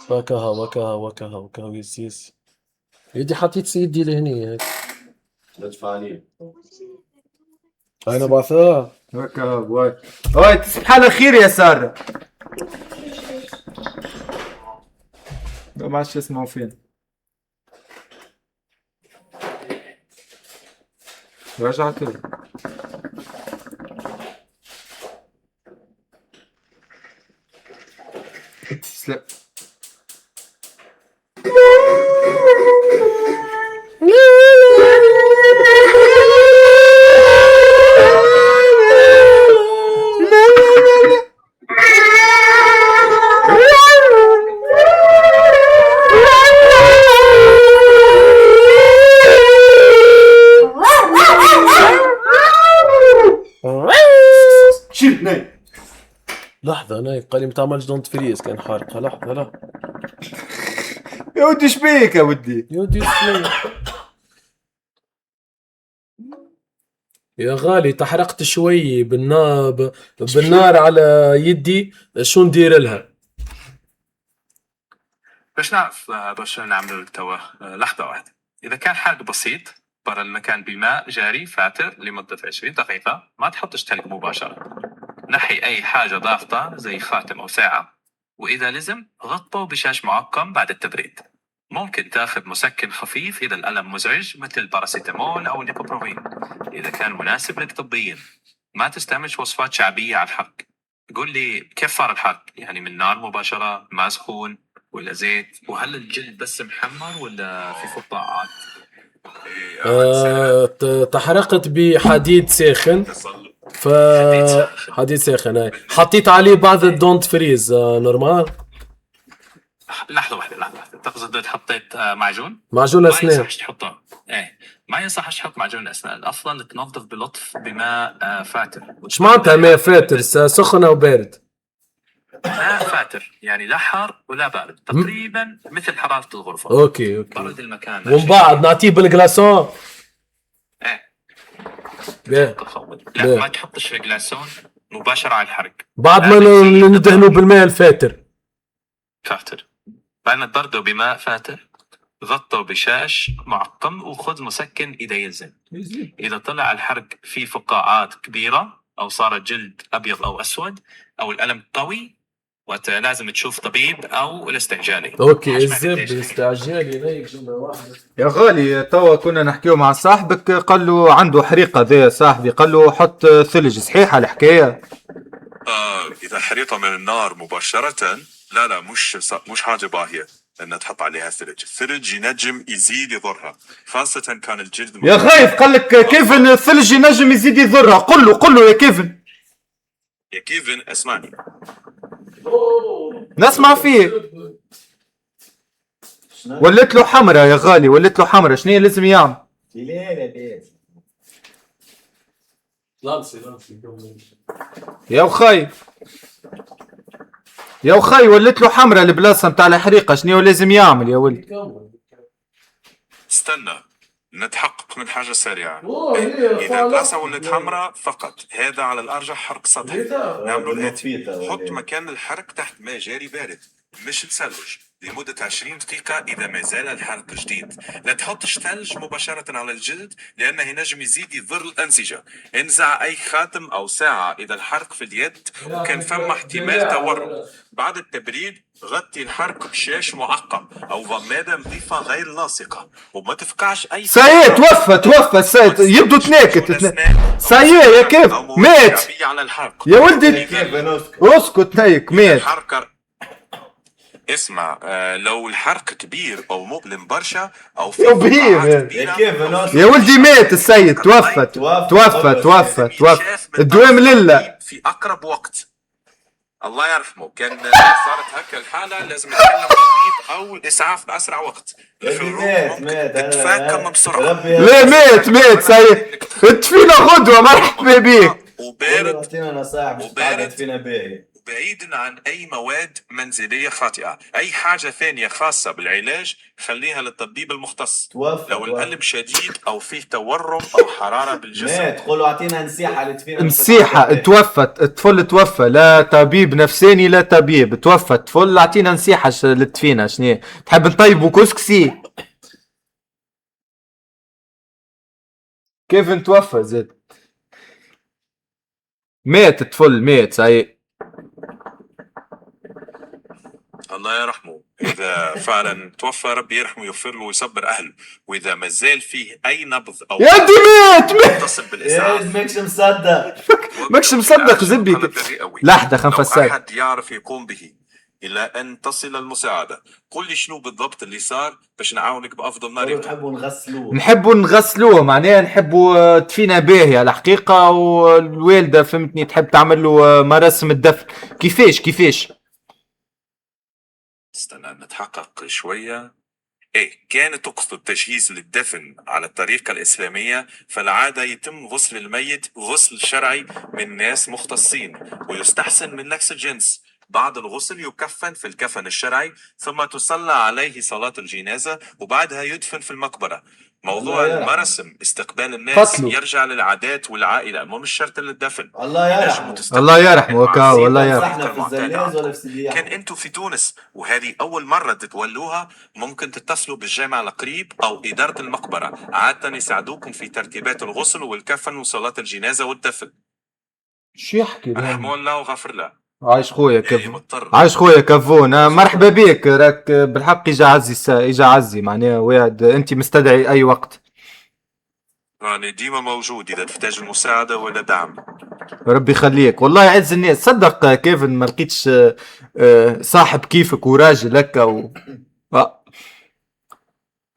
وكاها يس يدي حطيت سيدي لهني هيك لطف عليك. انا بعثها هكا واي تصبح على خير يا سارة. ما عادش يسمعوا فين. رجعت له. انا قال لي ما تعملش دونت فريز كان حارقه. لحظه لا يا ودي شبيك يا ودي؟ يا ودي السنين. يا غالي تحرقت شوي بالنار على يدي، شو ندير لها؟ باش نعرف باش نعملوا لك توا لحظة واحدة. إذا كان حرق بسيط برا المكان بماء جاري فاتر لمدة 20 دقيقة، ما تحطش تلج مباشرة. نحي أي حاجة ضاغطة زي خاتم أو ساعة، وإذا لزم غطه بشاش معقم بعد التبريد. ممكن تاخذ مسكن خفيف إذا الألم مزعج مثل الباراسيتامول أو الإيبوبروفين إذا كان مناسب لك طبيا. ما تستعملش وصفات شعبية على الحرق. قول لي كيف صار الحرق؟ يعني من نار مباشرة، ماء سخون، ولا زيت؟ وهل الجلد بس محمر ولا في فقاعات؟ تحرقت بحديد ساخن. حديد ساخن هاي حطيت عليه بعض الدونت فريز نورمال. لحظة واحدة تقصد حطيت معجون معجون ما اسنان. ينصحش تحطه. ايه ما ينصحش تحط معجون اسنان. الافضل تنظف بلطف بماء فاتر. ايش معناتها ماء فاتر؟ سخن او بارد؟ ماء فاتر يعني لا حار ولا بارد، تقريبا مثل حرارة الغرفة. اوكي برد المكان ومن بعد نعطيه بالجلاسون. ايه بيه. تفضل. بيه. لا ما تحطش في جلاسون مباشرة على الحرق بعد ما ندهنوا بالماء الفاتر. فاتر بعد ما تبرده بماء فاتر غطه بشاش معقم وخذ مسكن إذا يلزم. إذا طلع الحرق فيه فقاعات كبيرة أو صار الجلد أبيض أو أسود أو الألم قوي، وقت لازم تشوف طبيب أو الاستعجالي. اوكي الزبد الاستعجالي نيك جملة واحدة. يا غالي توا كنا نحكيو مع صاحبك قال له عنده حريقة ذا صاحبي، قال له حط ثلج، صحيحة الحكاية؟ إذا حريقة من النار مباشرة لا مش حاجة باهية أن تحط عليها ثلج. الثلج ينجم يزيد يضرها، خاصة كان الجلد يا خايف قال لك كيفن الثلج ينجم يزيد يضرها. قل له يا كيفن. يا كيفن اسمعني، نسمع فيه. ولت له حمرة يا غالي، ولت له حمرة. شنو لازم يعمل؟ يا وخاي ولت له حمرة البلاصة متاع الحريقة. شنو لازم يعمل يا ولد؟ استنى نتحقق من حاجة سريعة. إذا البلاصة ولت حمراء فقط هذا على الأرجح حرق سطحي. نعملوا الآتي: حط مكان الحرق تحت ماء جاري بارد مش مثلج لمدة 20 دقيقة إذا ما زال الحرق جديد. لا تحطش ثلج مباشرة على الجلد لأنه ينجم يزيد يضر الأنسجة. انزع أي خاتم أو ساعة إذا الحرق في اليد وكان فما احتمال تورم. بعد التبريد غطي الحرق بشاش معقم أو ضمادة نظيفة غير لاصقة وما تفقعش أي سايت توفى سايت يبدو تناكت. سايت يا كيف مات على الحرق يا ولدي. اسكت نايك مات. اسمع لو الحرق كبير او مؤلم برشا او في يا ولدي مات السيد. توفى الدوام لله في اقرب وقت. الله يرحمه كان صارت هكا الحالة لازم يتكلم طبيب او الاسعاف باسرع وقت. ممكن تتفاقم بسرعة. لا مات سيد. تفينا غدوة مرحبا بيك. وبارد بعيدا عن أي مواد منزلية خاطئة. أي حاجة ثانية خاصة بالعلاج خليها للطبيب المختص. لو الألم شديد أو فيه تورم أو حرارة بالجسم تقولوا أعطينا نصيحة لتفينا. نصيحة توفت الطفل توفى. لا طبيب نفساني لا طبيب. توفى الطفل أعطينا نصيحة لتفينا. شنو تحب نطيبوا كسكسي؟ كيف توفى زاد؟ مات الطفل مات ساي. الله يرحمه. إذا فعلا توفى ربي يرحمه ويغفر له ويصبر أهله. وإذا ما زال فيه أي نبض أو يا دي مات اتصل بالإسعاف. ماكش مصدق زبي. لحظة خلينا نفسر. أحد يعرف يقوم به إلى أن تصل المساعدة. قل لي شنو بالضبط اللي صار باش نعاونك بأفضل ما نقدر. نحبوا نغسلوه معناها نحبوا تفينا باهية الحقيقة. والوالدة فهمتني تحب تعمل له مراسم الدفن. كيفاش استنى نتحقق شوية. إيه كانت تقصد تجهيز للدفن على الطريقة الإسلامية فالعادة يتم غسل الميت غسل شرعي من ناس مختصين ويستحسن من نفس الجنس بعد الغسل يكفن في الكفن الشرعي، ثم تصلى عليه صلاة الجنازة، وبعدها يدفن في المقبرة. موضوع الله يرحمه. المراسم استقبال الناس قتلوا. يرجع للعادات والعائلة، مش شرط للدفن. الله يرحمه. الله يرحمه وكاو، الله يرحمه. احنا في الزلاز ولا في سيدي كان أحمد؟ انتوا في تونس وهذه اول مرة تتولوها، ممكن تتصلوا بالجامع القريب او ادارة المقبرة، عادة يساعدوكم في ترتيبات الغسل والكفن وصلاة الجنازة والدفن. شو يحكي ده؟ رحمه الله وغفر له. عايش خويا اللي كفو، مضطر. عايش خويا كفون. مرحبا بك، راك بالحق اجا عزي اجا عزي معناها واحد، انت مستدعي اي وقت. يعني ديما موجود اذا تحتاج المساعدة ولا دعم. ربي يخليك، والله يعز الناس. صدق كيفن ما لقيتش صاحب كيفك وراجل هكا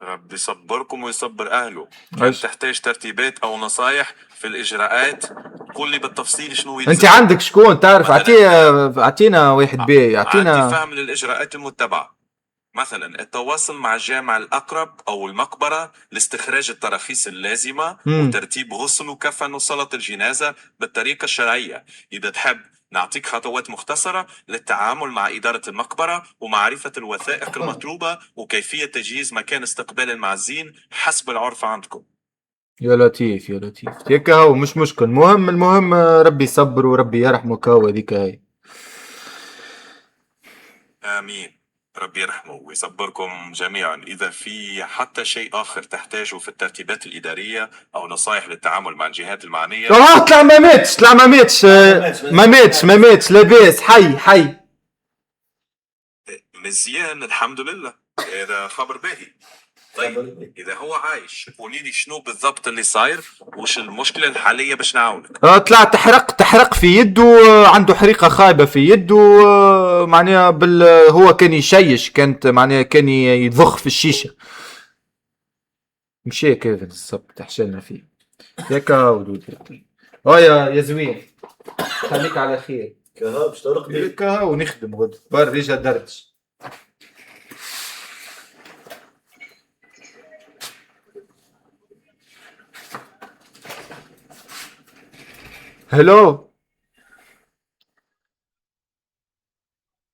ربي يصبركم ويصبر اهله. كان عايش. تحتاج ترتيبات او نصايح في الاجراءات، قول لي بالتفصيل شنو يلزم. انت عندك شكون تعرف؟ اعطينا واحد بي، عندي اعطينا. فهم للاجراءات المتبعة، مثلا التواصل مع الجامع الأقرب أو المقبرة لاستخراج التراخيص اللازمة وترتيب غسل وكفن وصلاة الجنازة بالطريقة الشرعية. إذا تحب نعطيك خطوات مختصرة للتعامل مع إدارة المقبرة ومعرفة الوثائق المطلوبة وكيفية تجهيز مكان استقبال المعزين حسب العرف عندكم. يا لطيف يا لطيف، هيك هو مش مشكل. المهم ربي يصبر وربي يرحمه كاو هذيك هاي. آمين. ربي يرحمه ويصبركم جميعا. إذا في حتى شيء آخر تحتاجه في الترتيبات الإدارية أو نصائح للتعامل مع الجهات المعنية. طلع ما ماتش لاباس، حي. مزيان الحمد لله، هذا خبر باهي. طيب إذا هو عايش قولي لي شنو بالضبط اللي صاير، وش المشكلة الحالية باش نعاونك. طلع تحرق في يده، عنده حريقة خايبة في يده، معناها هو كان يشيش، كانت معناها كان يضخ في الشيشة. مشي كيف بالضبط تحشلنا فيه ياك ودود. يا زوين، خليك على خير. كهاب اشترق لي. ياك ونخدم غد بر رجع دردش. Hello.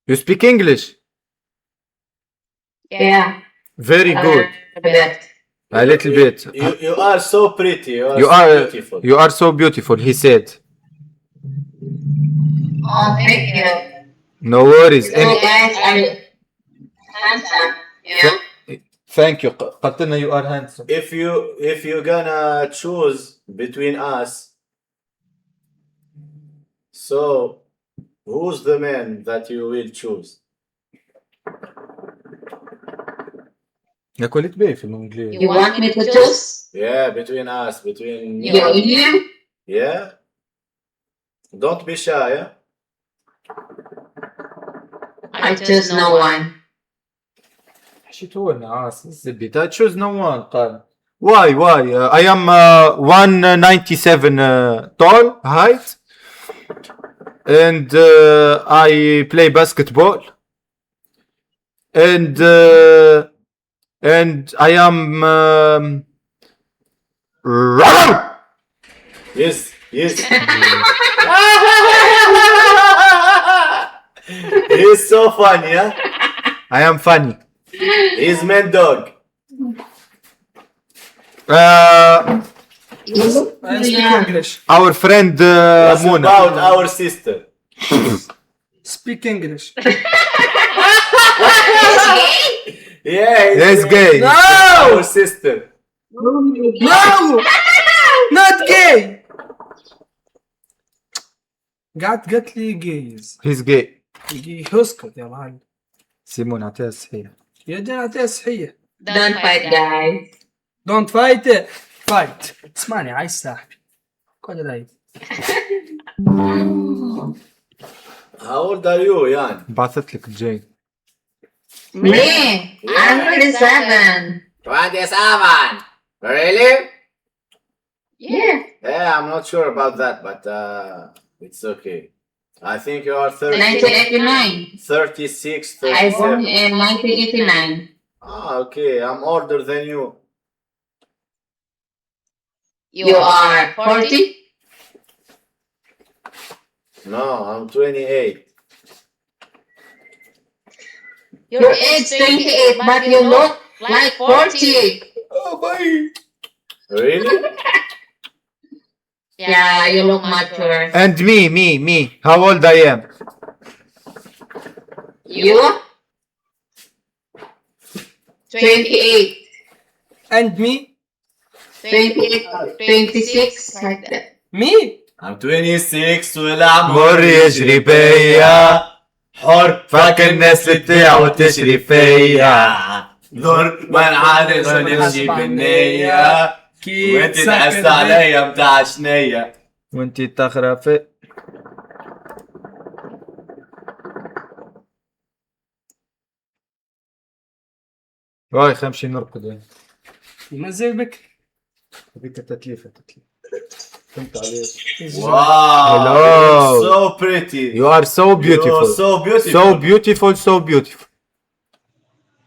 You speak English? Yeah. Very good. A little bit. You are so pretty. You are beautiful. you are so beautiful, he said. Oh, thank you. No worries. You guys are handsome. Yeah. Thank you. قلتلنا you are handsome. If you gonna choose between us, so who's the man that you will choose? يا كلت بيه في الانجليزي. You want me to choose? Yeah, between us, between You William? Yeah. Don't be shy. Yeah? I choose no one. حشيتوا لنا عاص الزبيت. I choose no one. قال why I am 197 tall height and I play basketball and I am Yes. He's so funny, yeah? I am funny. He's mad dog. I speak English. Our friend What's Mona. about our sister? Speak English. Yeah, He's gay. Our sister. No! Not gay! قالت لي جيز. He's gay. اسكت يا معلم. سيمون اعطيها الصحيح. يا جماعة اعطيها صحية. Don't fight, guys. Don't fight. Fight. اسمعني عايز صاحبي. كل رايد. How old are you, Jan? بعثت لك جاي. Me? I'm 27. 27. Really? Yeah. Yeah, I'm not sure about that, but it's okay. I think you are 1989. 36, I born 37. in 1989. Ah, okay. I'm older than you. You are 40? No, I'm 28. Your age 28, but you look like 40. Really? Yeah, you look mature. And me. How old I am? You? 28, And me? 28, 26, like that. Me? I'm 26 والعمر مر يجري بيا حر فاكر الناس اللي تبيع وتشري فيا دور ما نعرف نمشي بالنية وانت تحس عليا بتاع شنية وانتي تخرفي. واي خمشي نرقد يعني. ينزل بك. هذيك تتليفة فهمت عليك. واو Hello. so pretty You are so beautiful. You're so beautiful So beautiful, so beautiful.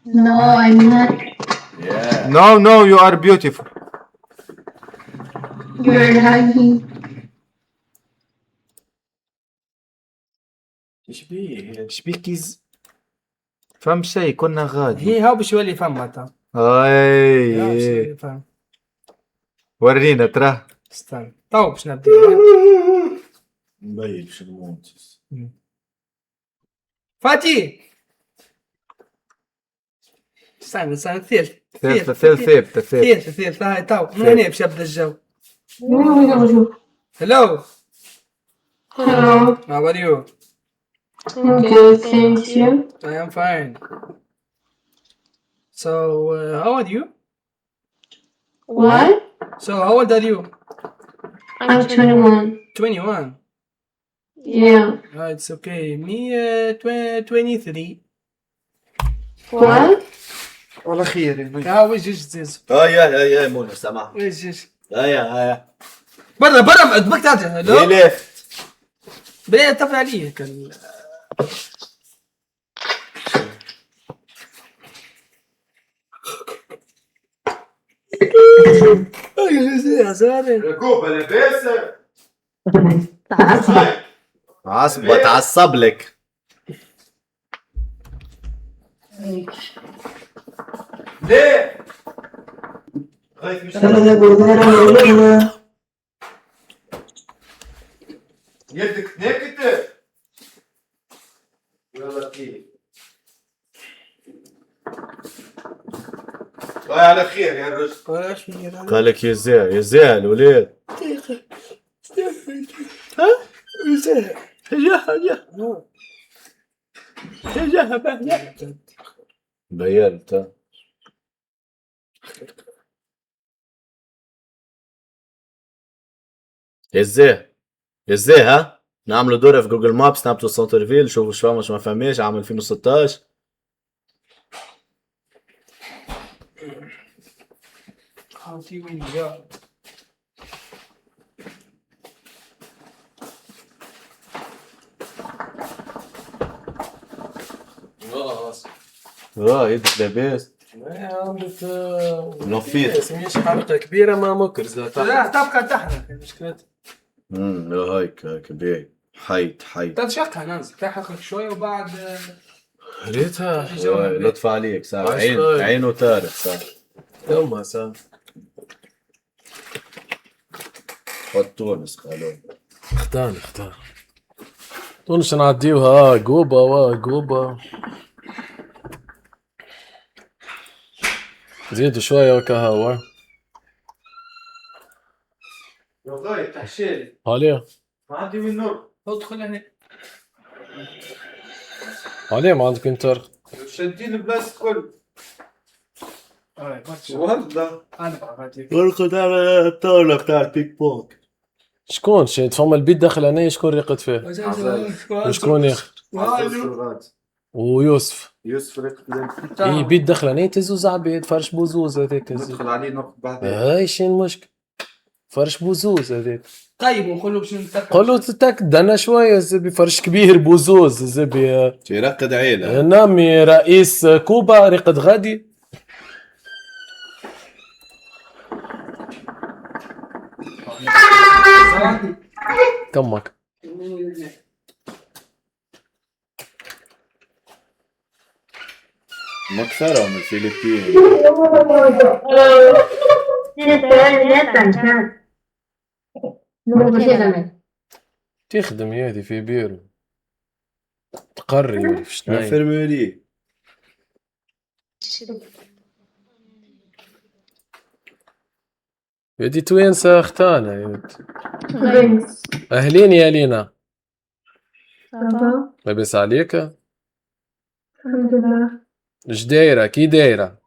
No, I'm not. yeah No, you are beautiful. You're lying. ايش بيه شبيكيز فهم شيء كنا غادي. هي هاو باش يولي فما تا. هاي هاو باش يولي فهم. ورينا ترى. استنى. تو باش نبدا. مبين باش نموت فاتي. استنى ثالث. ثالث هاي تو من هنا باش يبدا الجو. Hello. Hello. How are you? Good, thank you. I am fine. So, how are you? What? So, how old are you? I'm 21. 21. Yeah. It's okay. Me, 23. What? والله خير يعني. ويش زيزو؟ يا منى سامح ويش هيا برا ادبك تعرف. he left بلا تفل عليه كان. يا زاري. ركوب لاباس بتعصب لك ليه؟ خايف مش يدك نكتة يلا كيف طيب على خير يا الرجل قالك يزال الولاد بينت يزاه ها نعملوا دورة في جوجل مابس نبتوا سنترفيل شوفوا شو فما شو ما فهماش عام 2016 يدك لاباس نفيت مش حلقة كبيرة ما مكرزة. لا تبقى تحرق مشكلتها. هايك كبير حيت تنشقها ننزل تحرق شوية وبعد ريتها لطف عليك صح عشوائي. عينه طارق صح يومها صح. خد تونس قالوا اختار تونس نعديوها قوبة زيدوا شوية وكا هوا يا غاي تحشيلي عليه ما عندي من نور ادخل هنا. عليه ما عندك انتر شادين البلاصة الكل والله ارقد على الطاولة بتاع البيك بونك شكون شي فما البيت داخل هنا شكون ريقد فيه وشكون ياخ ويوسف رقد اي بيت داخل هنا تزوز عبيد فرش بوزوز هذاك ندخل عليه نقط بعدين هاي شين المشكل فرش بوزوز هذاك طيب ونقولوا باش نتاكد. قولوا تتاكد انا شويه زبي فرش كبير بوزوز زبي يرقد عيلة نامي رئيس كوبا رقد غادي كمك مكثرهم الفلبين. تخدم يا هذه في بيرو تقري ولا فيش تنايم. انفرميري. يدي توينسا اختانا يد. اهلين يا لينا. لاباس عليك؟ الحمد لله. اش دايرة كي دايرة؟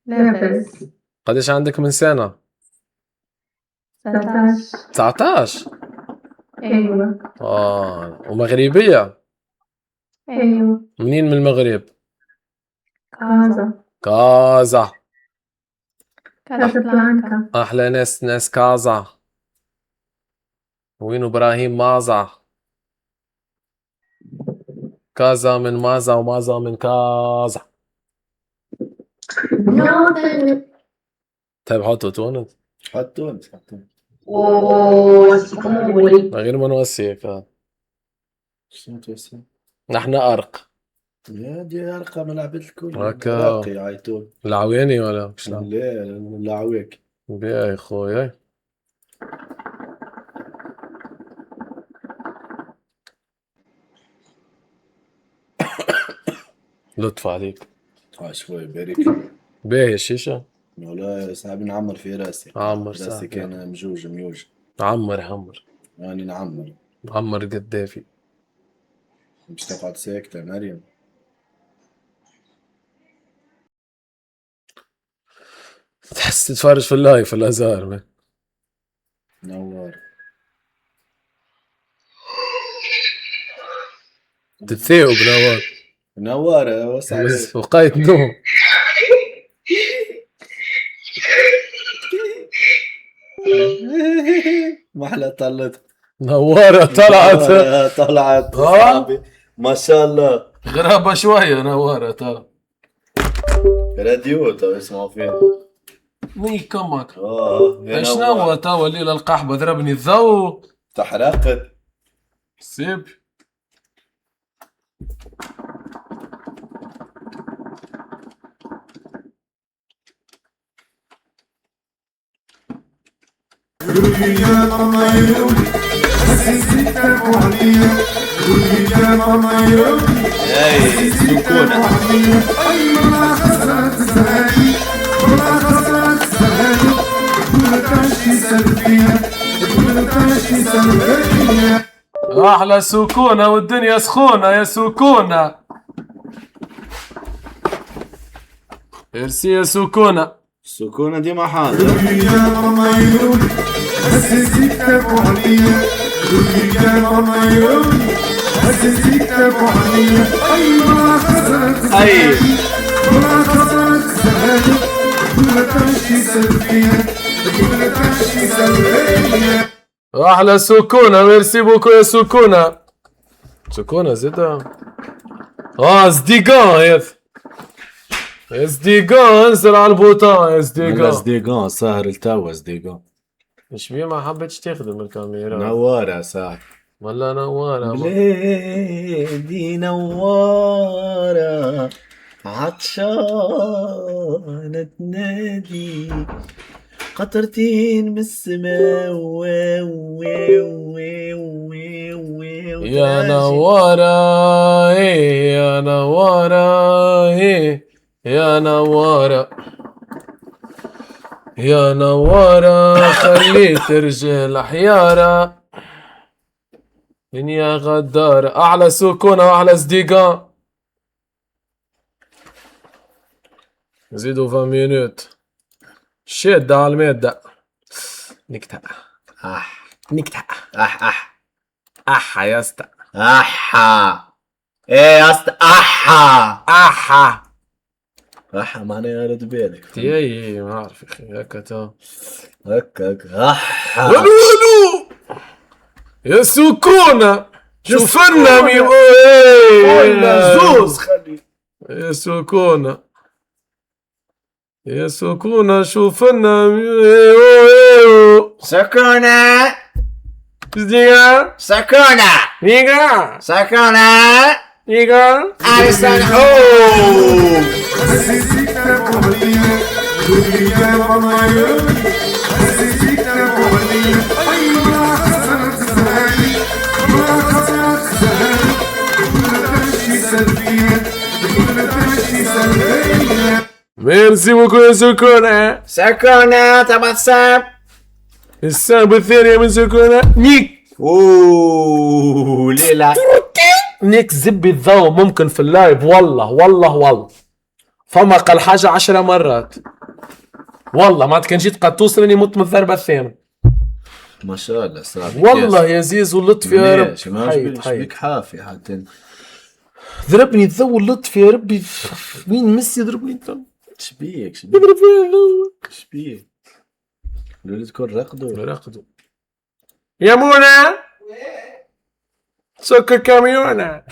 لاباس. قداش عندك من سنة؟ 19. 19؟ ايوه. ومغربية؟ ايوه. منين من المغرب؟ كازا. كازا. كازابلانكا. أحلى ناس كازا. وين إبراهيم مازا؟ كازا من مازا ومازا من كازا. طيب حطوا تونس. حطون. غير ما نوصيك. شنو توصل؟ نحن أرق. يا دي ارقام العباد الكل. هكا. راقي عيطون. العويني ولا مش لا العواك. بيا يا خويا. لطف عليك. شوي بارك. باهي الشيشة. والله صاحبي نعمر في راسي. عمر راسي صاحبي. كان ميوج. عمر. يعني نعمر. عمر قدافي. مش تقعد ساكتة مريم. تحس تتفرج في اللايف الازهر. نوار. تتثاوب نوار. نوار وسع. وقايت نوم. محلى طلت. نوارة طلعت. صاحبي ما شاء الله. غرابة شوية نوارة ترى. راديو تو يسمعوا فيه. مي كمك. يا شنو توا الليلة القحبة ضربني الضوء. تحرقت. سيب. هاي سكونة. احلى سكونة والدنيا سخونة يا سكونة. ارسي يا سكونة. السكونة دي ما حاضر. اي احلى سكونة ميرسي بوكو يا سكونة. سكونة زيدها. صديقان يا صديقان انزل على البوطان يا صديقان. صديقان سهر التوا صديقان. ايش بيه ما حبيتش تخدم الكاميرا. نوارة صاحبي. ولا نوارة. بلادي نوارة عطشانة تنادي قطرتين من السماء. يا نوارة يا نوارة يا نوارة يا نوارة خليت رجال حيارة دنيا غدارة. أعلى سكونة وأحلى صديقان. زيدوا 20 مينوت. شدة على المادة. نكتة. نكتة. يا اسطى. ايه يا اسطى أحا معناه يا رد بالك. تيي ما أعرف يا أخي هكا تو. هكاك ولو يا سكونة شوفنا زوز خلي. يا سكونة يا سكونة شوفنا سكونة زديا سكونة نيجا سكونة يقول ميرسي بوكو يا سكونة. سكونة تبع الساب. السالفة الثانية من سكونة نيك. اوه ليلى. نيك زبي الضوء ممكن في اللايف والله فما قال حاجة 10 مرات والله ما كان جيت قد توصل اني مت من الضربة الثانية ما شاء الله صاحبي. والله يا زيزو اللطف يا رب. حيت بيك حافي حتى ضربني الضوء اللطف يا ربي. مين ميسي يضربني انت؟ شبيك يضرب فيا شبيك قولوا تكون رقدوا يا منى سكر كاميونة.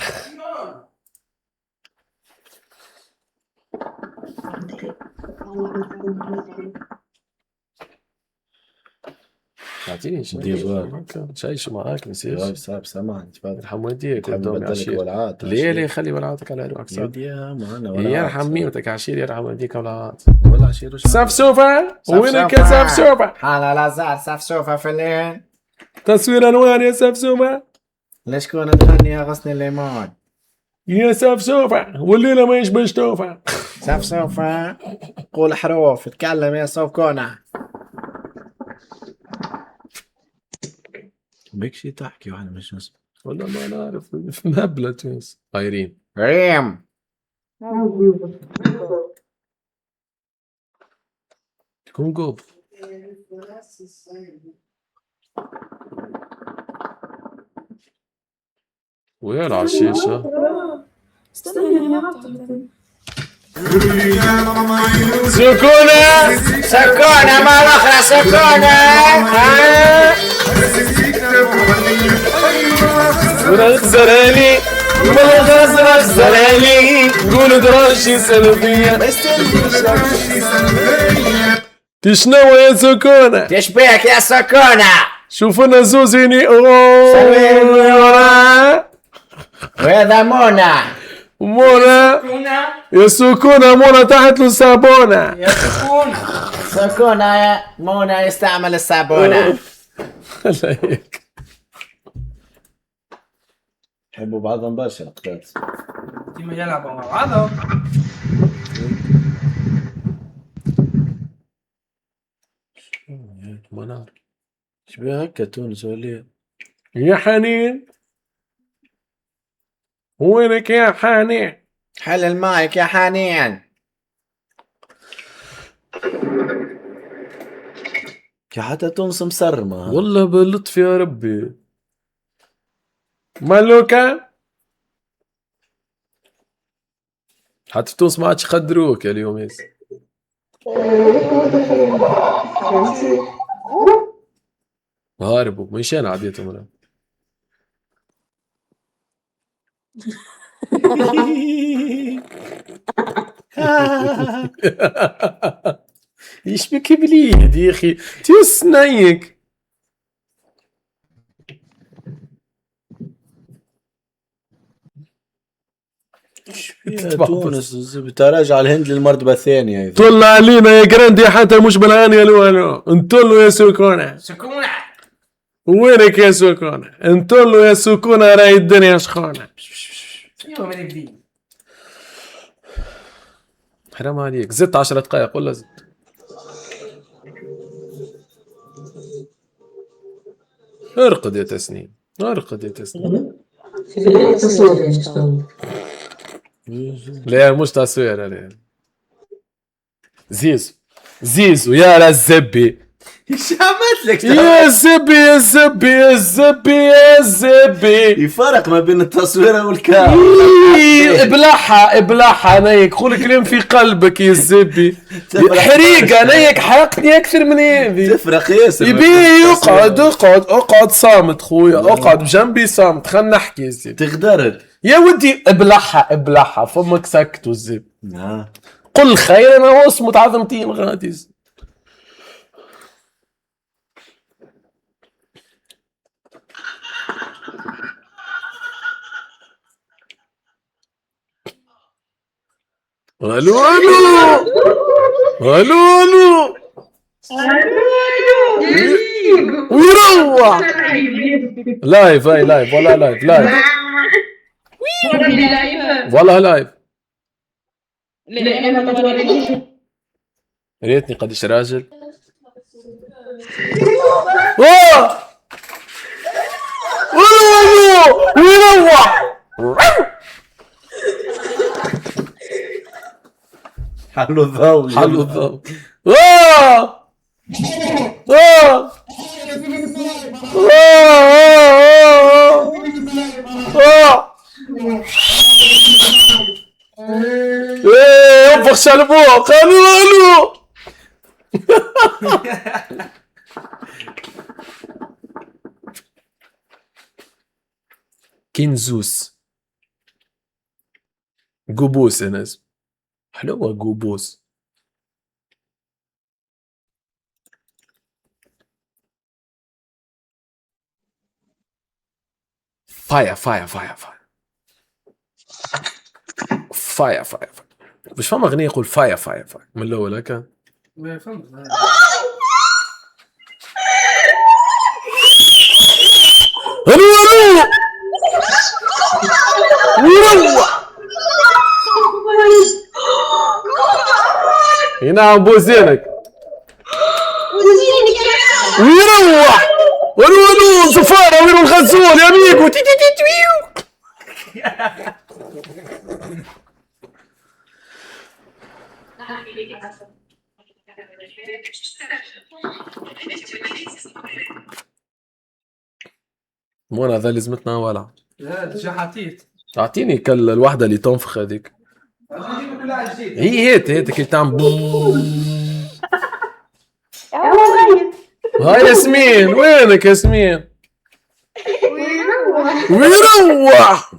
تعطيني شيء شو معاك نسيت صعب سامحني تفضل. يرحم والديك تحب ودومي بدلك عشير. ولعات ليه خلي ولعاتك على روحك صار. يا معنا يرحم ميمتك عشير يرحم والديك ولعات. ولا عشير سفسوفة وينك يا سفسوفة؟ حالا لازار سفسوفة في الليل. تصوير انوار يا سفسوفة. ليش كنا تغني يا غصن الليمون يا سفسوفة والليلة ما يشبهش توفة. سفسوفة قول حروف اتكلم يا سوكونا. بيك شي تحكي واحنا مش نسمع. والله ما نعرف مهبلة تونس. ايرين ريم تكون قوب. ويا العشيشة سكونة سكونة ما الأخرى سكونة. زرالي ما زرالي قولوا دراشي سلبية تشنو يا سكونة؟ تشبيك يا سكونة. شوفونا زوزيني وهذا منى. منى يا سكونة منى تحت له الصابونة. يا سكون. سكونة يا منى يستعمل الصابونة. الله هيك يحبوا بعضهم برشا لقطات. ديما يلعبوا مع بعضهم. منار شبيه هكا تونس ولا يا حنين وينك يا حنين؟ حل المايك يا حنين. يا حتى تونس مسرمة والله باللطف يا ربي. مالوكا حتى في تونس ما عادش يقدروك يا اليوم ياس. هاربوا منشان عديتهم ولا ايش بك بليد يا اخي تسنيك. تونس تراجع الهند للمرتبة الثانية. طلع علينا يا جراندي حتى مش بالعانية الو انتولو يا سكونة. سكونة وينك يا سكونة؟ انتولو يا سكونة راهي الدنيا شخونة. يوم الجديد. حرام عليك زدت 10 دقائق ولا زدت؟ ارقد يا تسنيم ارقد يا تسنيم. لا مش تصوير لا. زيزو يا الزبي ايش عملت لك؟ يا زبي يا زبي يا زبي يا زبي. يفرق ما بين التصوير والكام. ابلعها نيك خول كلام في قلبك يا زبي. حريقة نيك حرقني اكثر من هذي. تفرق ياسر. يبي اقعد صامت خويا اقعد بجنبي صامت خلنا نحكي يا زبي. تغدرت يا ودي ابلعها فمك سكت والزب. نعم قل خير انا واصمت عظمتين غادي. الو الو الو ويروح لايف هاي لايف ولا لايف لايف والله لايف ريتني قديش راجل ويروح حلو الضوء حلو الضوء انفخ شلبوق الو كنزوس قبوس يا ناس حلوة قبوس فاير فاير فاير فاير فاير فاير مش فاهم اغنية يقول فاير فاير فاير من الاول هكا ما فهمت. الو ويروح هنا بوزينك ويروح الو صفارة وين الغزول يا ميكو تي تي تي تويو مو هذا لازمتنا ولا لا جحاتيت. اعطيني كل الوحده اللي تنفخ هذيك هي هيك كي تعمل هاي ياسمين وينك ياسمين ويروح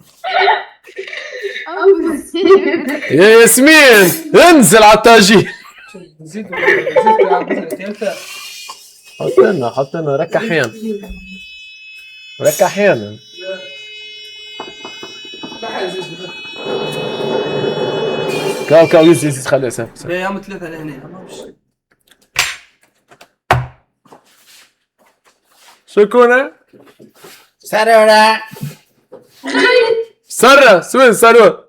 يا ياسمين انزل على الطاجين زيد انت. حطينا ركحين ركحين كاو يزيد خليه سف يا يوم ثلاثة لهنا. شكونا سرورة سرة سوين سرور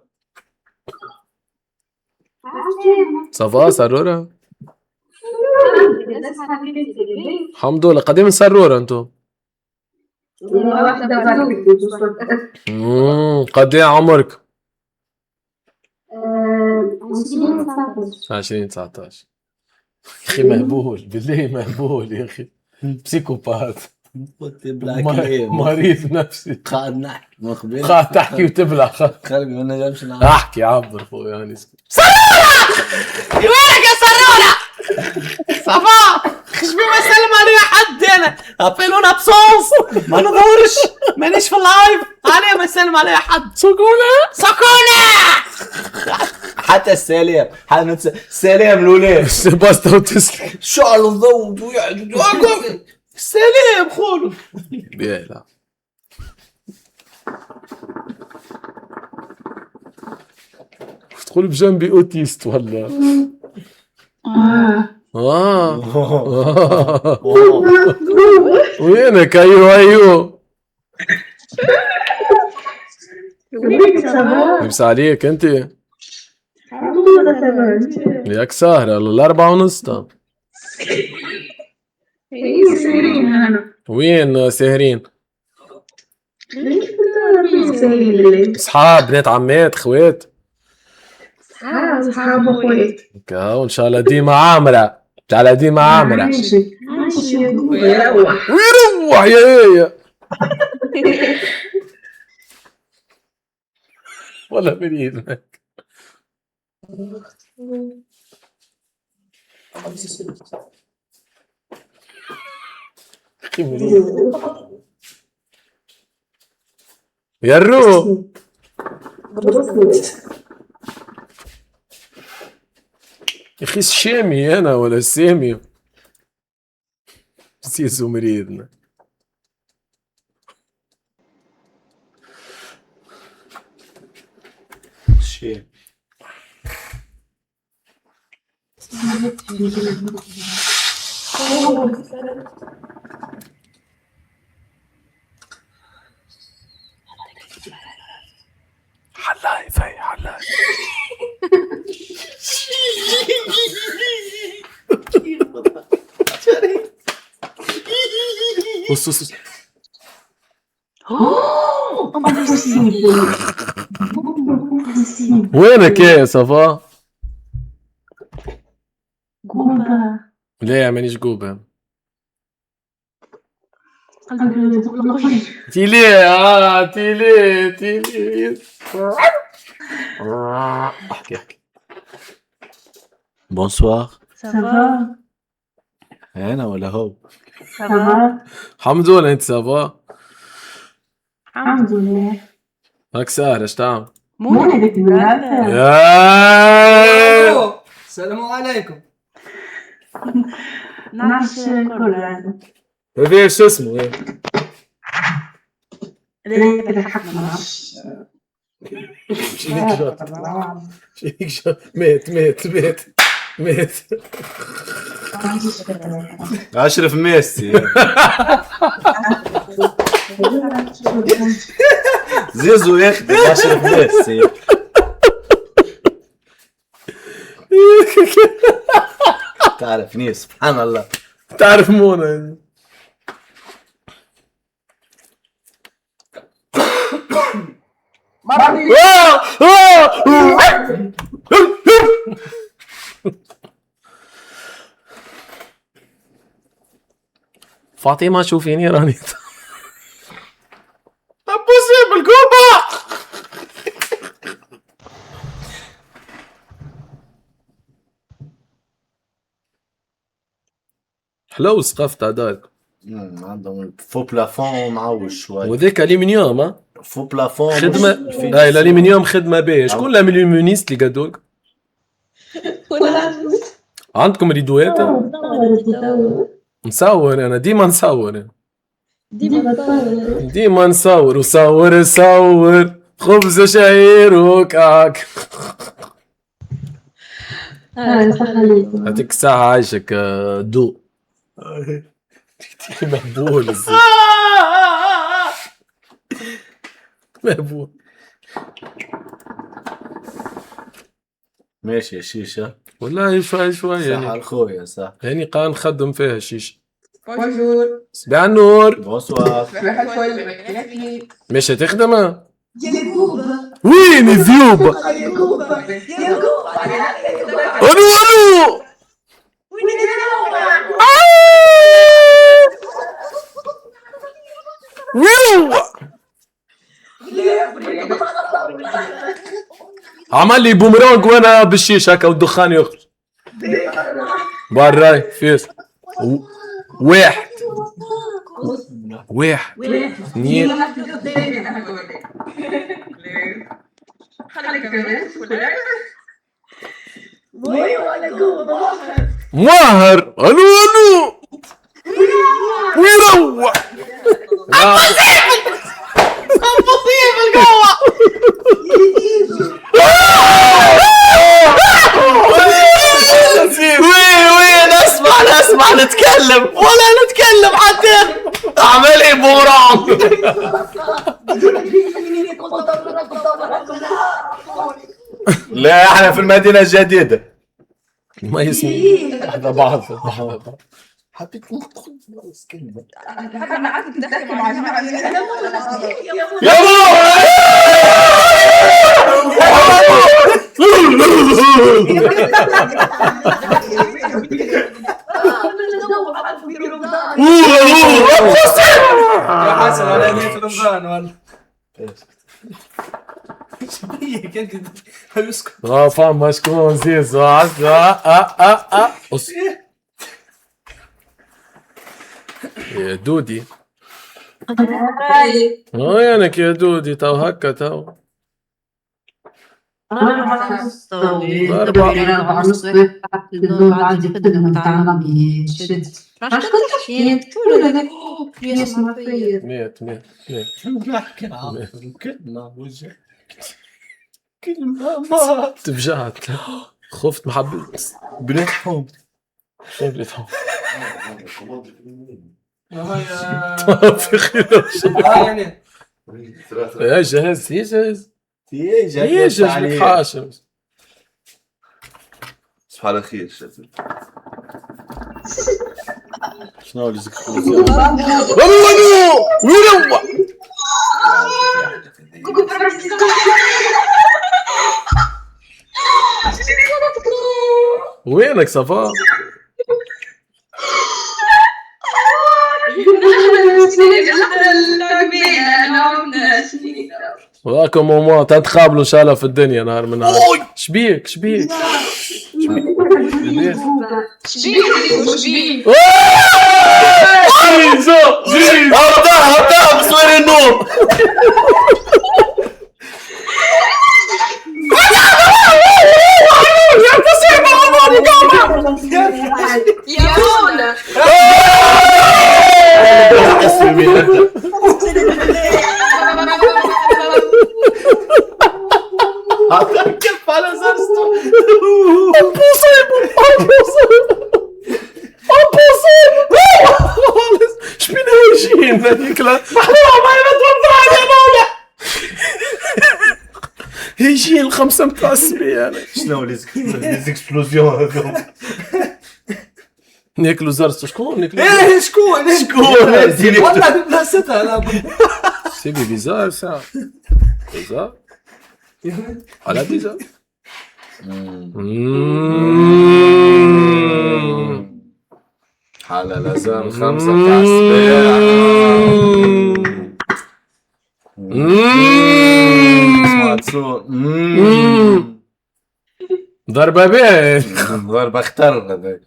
صفا سرورة الحمد لله قديم سرورة انتو قديم عمرك 2019 يا اخي مهبول بالله مهبول يا اخي بسيكوباث مريض نفسي قاعد نحكي مخبر قاعد تحكي وتبلع خلقي ما نجمش نعرف احكي عبر خويا يعني وينك يا سرورة؟ صفا خشبي ما يسلم علي حد انا ابيلونا بصوص ما ندورش مانيش في اللايف عليه ما يسلم علي حد. سكونة حتى السالية السالية ملولين باستا وتسلم شعل الضوء سلام خولو لا تقول بجنبي اوتيست ولا وينك ايوه لبس عليك انت ياك سهرة ل4:30 وين ساهرين؟ اصحاب بنات عمات خوات اصحاب اخوات وان شاء الله ديما عامرة على ديما عامرة ويروح يا هي والله مريض يا الروح يا اخي الشامي انا ولا السامي سيسو مريضنا شيء حلايف هي حلايف. بص وينك يا صفا؟ قوبة ليه مانيش قوبة؟ قلبي تيلي تيلي احكي بونسوار. سافا انا ولا هو؟ سافا الحمد لله. انت صافا؟ الحمد لله. هاك سهل ايش تعمل؟ مو هذيك المرأة. يا السلام عليكم. نعرف كل هذا. هذا شو اسمه ايه؟ ليه تضحك ما نعرفش. ميت اشرف ميسي. زيزو يخدم اشرف ميسي. تعرفني سبحان الله. تعرف مونا فاطمة شوفيني راني ابوسي بالكوبا. حلو ثقافة عداك. عندهم فو بلافون معوج شوي. وذاك الومنيوم ها فو بلافون خدمة. هاي الالومنيوم خدمة باهية. شكون الالومنيست اللي قدوك؟ عندكم ريدوات؟ نصور انا ديما نصور ديما نصور وصور خبز وشعير وكعك. هذيك الساعة عايشك دو مهبول ازاي مهبول. ماشي الشيشة والله شوي صح يعني الخويا صح. يعني قاعد نخدم فيها شيشة. بونجور. صباح النور. بونسوار. صباح الفل. كيفك؟ مش هتخدمها؟ يا قوبة. وين الذيوبة؟ يا قوبة. يا قوبة. الو وين القوبة؟ عمل لي بومرانج وانا بالشيش هكا والدخان يخرج براي فيس. واحد اثنين ماهر. الو ويروح مصيب القهوة. وين اسمع نتكلم ولا نتكلم حتى اعملي بوران. لا احنا في المدينة الجديدة. ما يسمي هذا بعض حبيت نقول كلمة انا عارفك تحكي مع جماعة. يا يا حسن على نية رمضان والله. غافا مشكون زيزو عزة يا دودي وينك يا دودي؟ تو هكا تو ميت تفجعت خفت ما حبيت. بنات حوم. شنو بليتهم؟ هاي في خير. يعني يا جاهز هي جاهز. هي هي جاهز متحاشم. صباح الخير شاتل. شنو اللي زكرتوا؟ وين هو؟ وينك صفاء؟ وراكم ماما تتقابلوا ان شاء الله في الدنيا نهار من نهار. شبيك شبيك؟ زيزو هبطها بصوير النوم. كيف على زرستو؟ شبين هايجين هذيك لا ما يتوضع يا مولا. هايجين الخمسة متاع السبيع. شنو ليزيكسبلوزيون هذوم؟ ناكلوا زرستو شكون ناكلوا؟ ايه شكون والله بلاصتها انا سيبي بيزار ساعة. بيزار؟ على بيزار؟ حالة لازال 5 متاع الصباح. سمعت صوت ضربة بيه. ضربة اختر هذاك.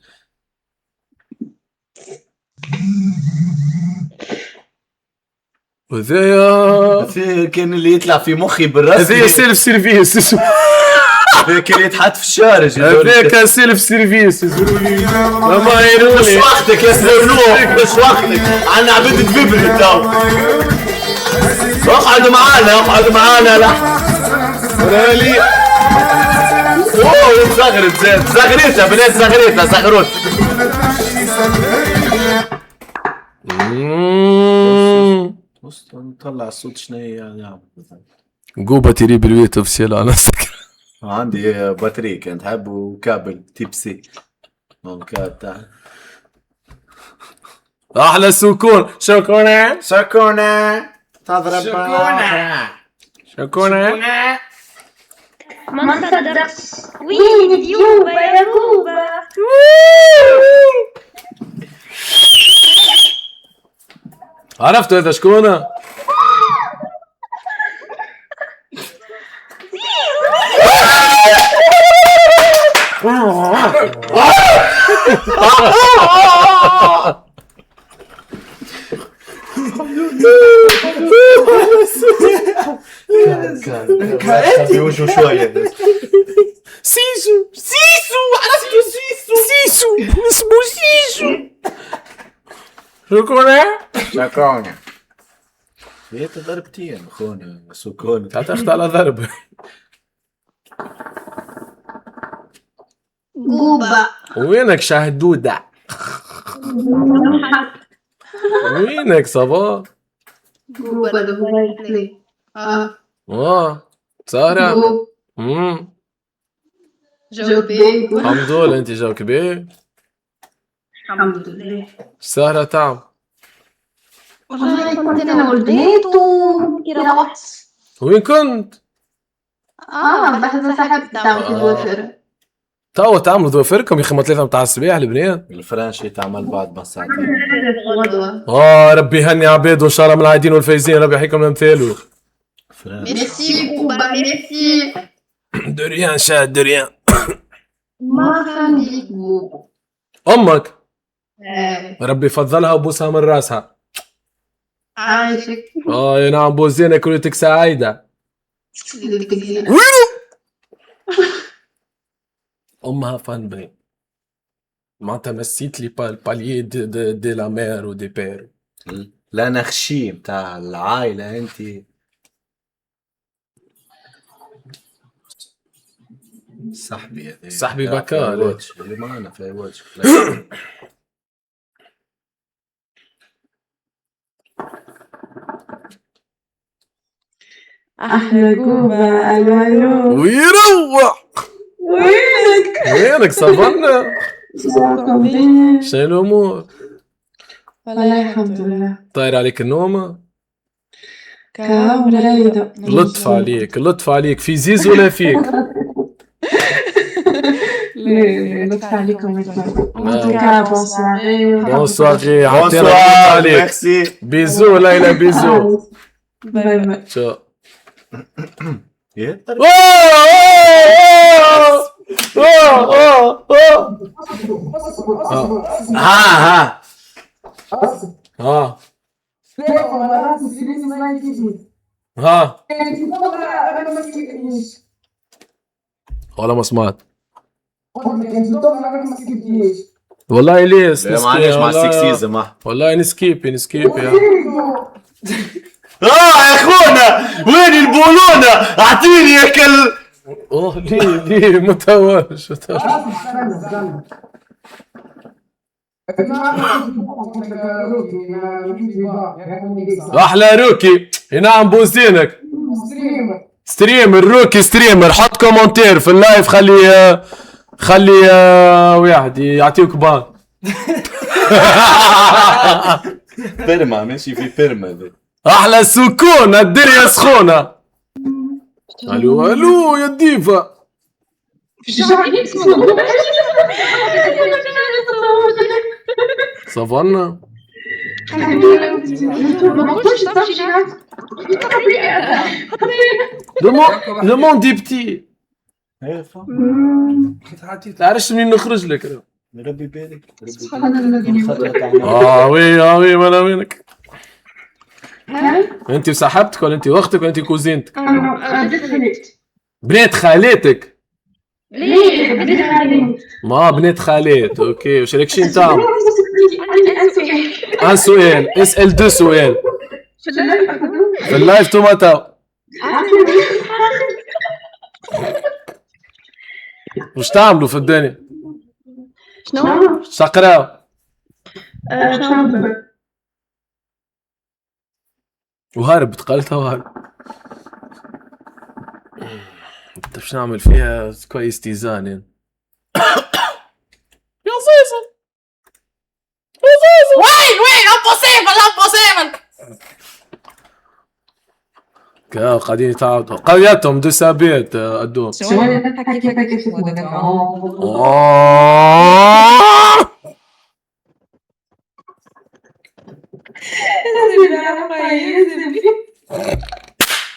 وذايا كان اللي يطلع في مخي بالرسمي. هذايا سيلف سيرفيس. هذاك اللي يتحط في الشارج. هذاك سيلف سيرفيس. ما يروني. مش وقتك يا سرنوح مش وقتك. عنا عبيد بيبري تو. اقعدوا معانا لحظة. رالي. اوه زغرت زاد زغرتها بنات زغروت. بص نطلع الصوت شنو هي يعني. قوبة تري بالويت اوفيسيال على نفسك. عندي بطارية كانت حب وكابل تيب سي. ممكن احلى سكون. شكونا تضرب شكونا. ما نصدق. وين ديوبة يا كوبة؟ عرفتوا هذا شكونه؟ في وجهه شويه. سيسو عرفتوا سيسو اسمه سيسو. شكونا. هي ضربتين اخونا سكون. تعتقد على ضرب. قوبة وينك شهدودة؟ وينك صبا؟ قوبة دبي سارة. جاوبي الحمد لله انت جاوك بيه. الحمد لله. سارة تعب. والله كنت انا والبنات وكده روحت. وين كنت؟ بحث صاحبتي تعمل الوفر. توا تعملوا ضوافركم يا اخي ما 3 متاع الصباح البنات. الفرنشي تعمل بعد ما ساعتين. غدوة. ربي يهني عباد وان شاء الله من العايدين والفايزين ربي يحييكم الامثال. ميرسي قوبة ميرسي. دوريان شاد دوريان. ما فهمت قوبة. امك ربي يفضلها وبوسها من راسها. عايشك. يا نعم بوزينك كليتك سعيدة. امها فان بين معناتها مسيت لي بالباليي دي لا مير ودي بير. لا نخشي بتاع العائلة انت. صاحبي صاحبي بكار اللي معنا في واتش. أحلى كوبا. ألو ألو. ويروح وينك صبرنا؟ شكرا. شنو الامور؟ والله الحمد لله. طاير عليك النومه؟ كهو رايدة. لطف عليك لطف عليك، في زيز ولا فيك؟ لا لطف عليكم انتم. بونسواري عطينا عليك. ميرسي. بيزو ليلى بيزو. باي باي. شو ها ها ها ولا ما سمعت والله ليش لا معلش مع السكسيزم. والله نسكيب يا يا اخونا وين البولونه؟ اعطيني يا كل. اوه ليه متوهش احلى روكي. نعم بوزينك ستريمر روكي ستريمر. حط كومنتير في اللايف خلي واحد يعطيك بان. بيرما ماشي في بيرما. احلى سكون الدنيا سخونه. الو يا ديفا. صفرنا لو موند دي بتي. تعرفش منين نخرج لك. ربي يبارك. وي ولا وينك انت وصاحبتك ولا انت واختك ولا انت كوزينتك؟ بنات خالاتك. ليه بنات خالاتك؟ ما بنات خالات. اوكي وش راك شي تعمل؟ ان سؤال اسال دو سؤال في اللايف توما تو. وش تعملوا في الدنيا؟ شنو؟ تقراو؟ وهرب تقلتها وهرب. انت باش نعمل فيها كويس تيزان يعني. يا زيزو وين امبوسيبل قاعدين يتعاودوا قضيتهم دو سابيت ادوم.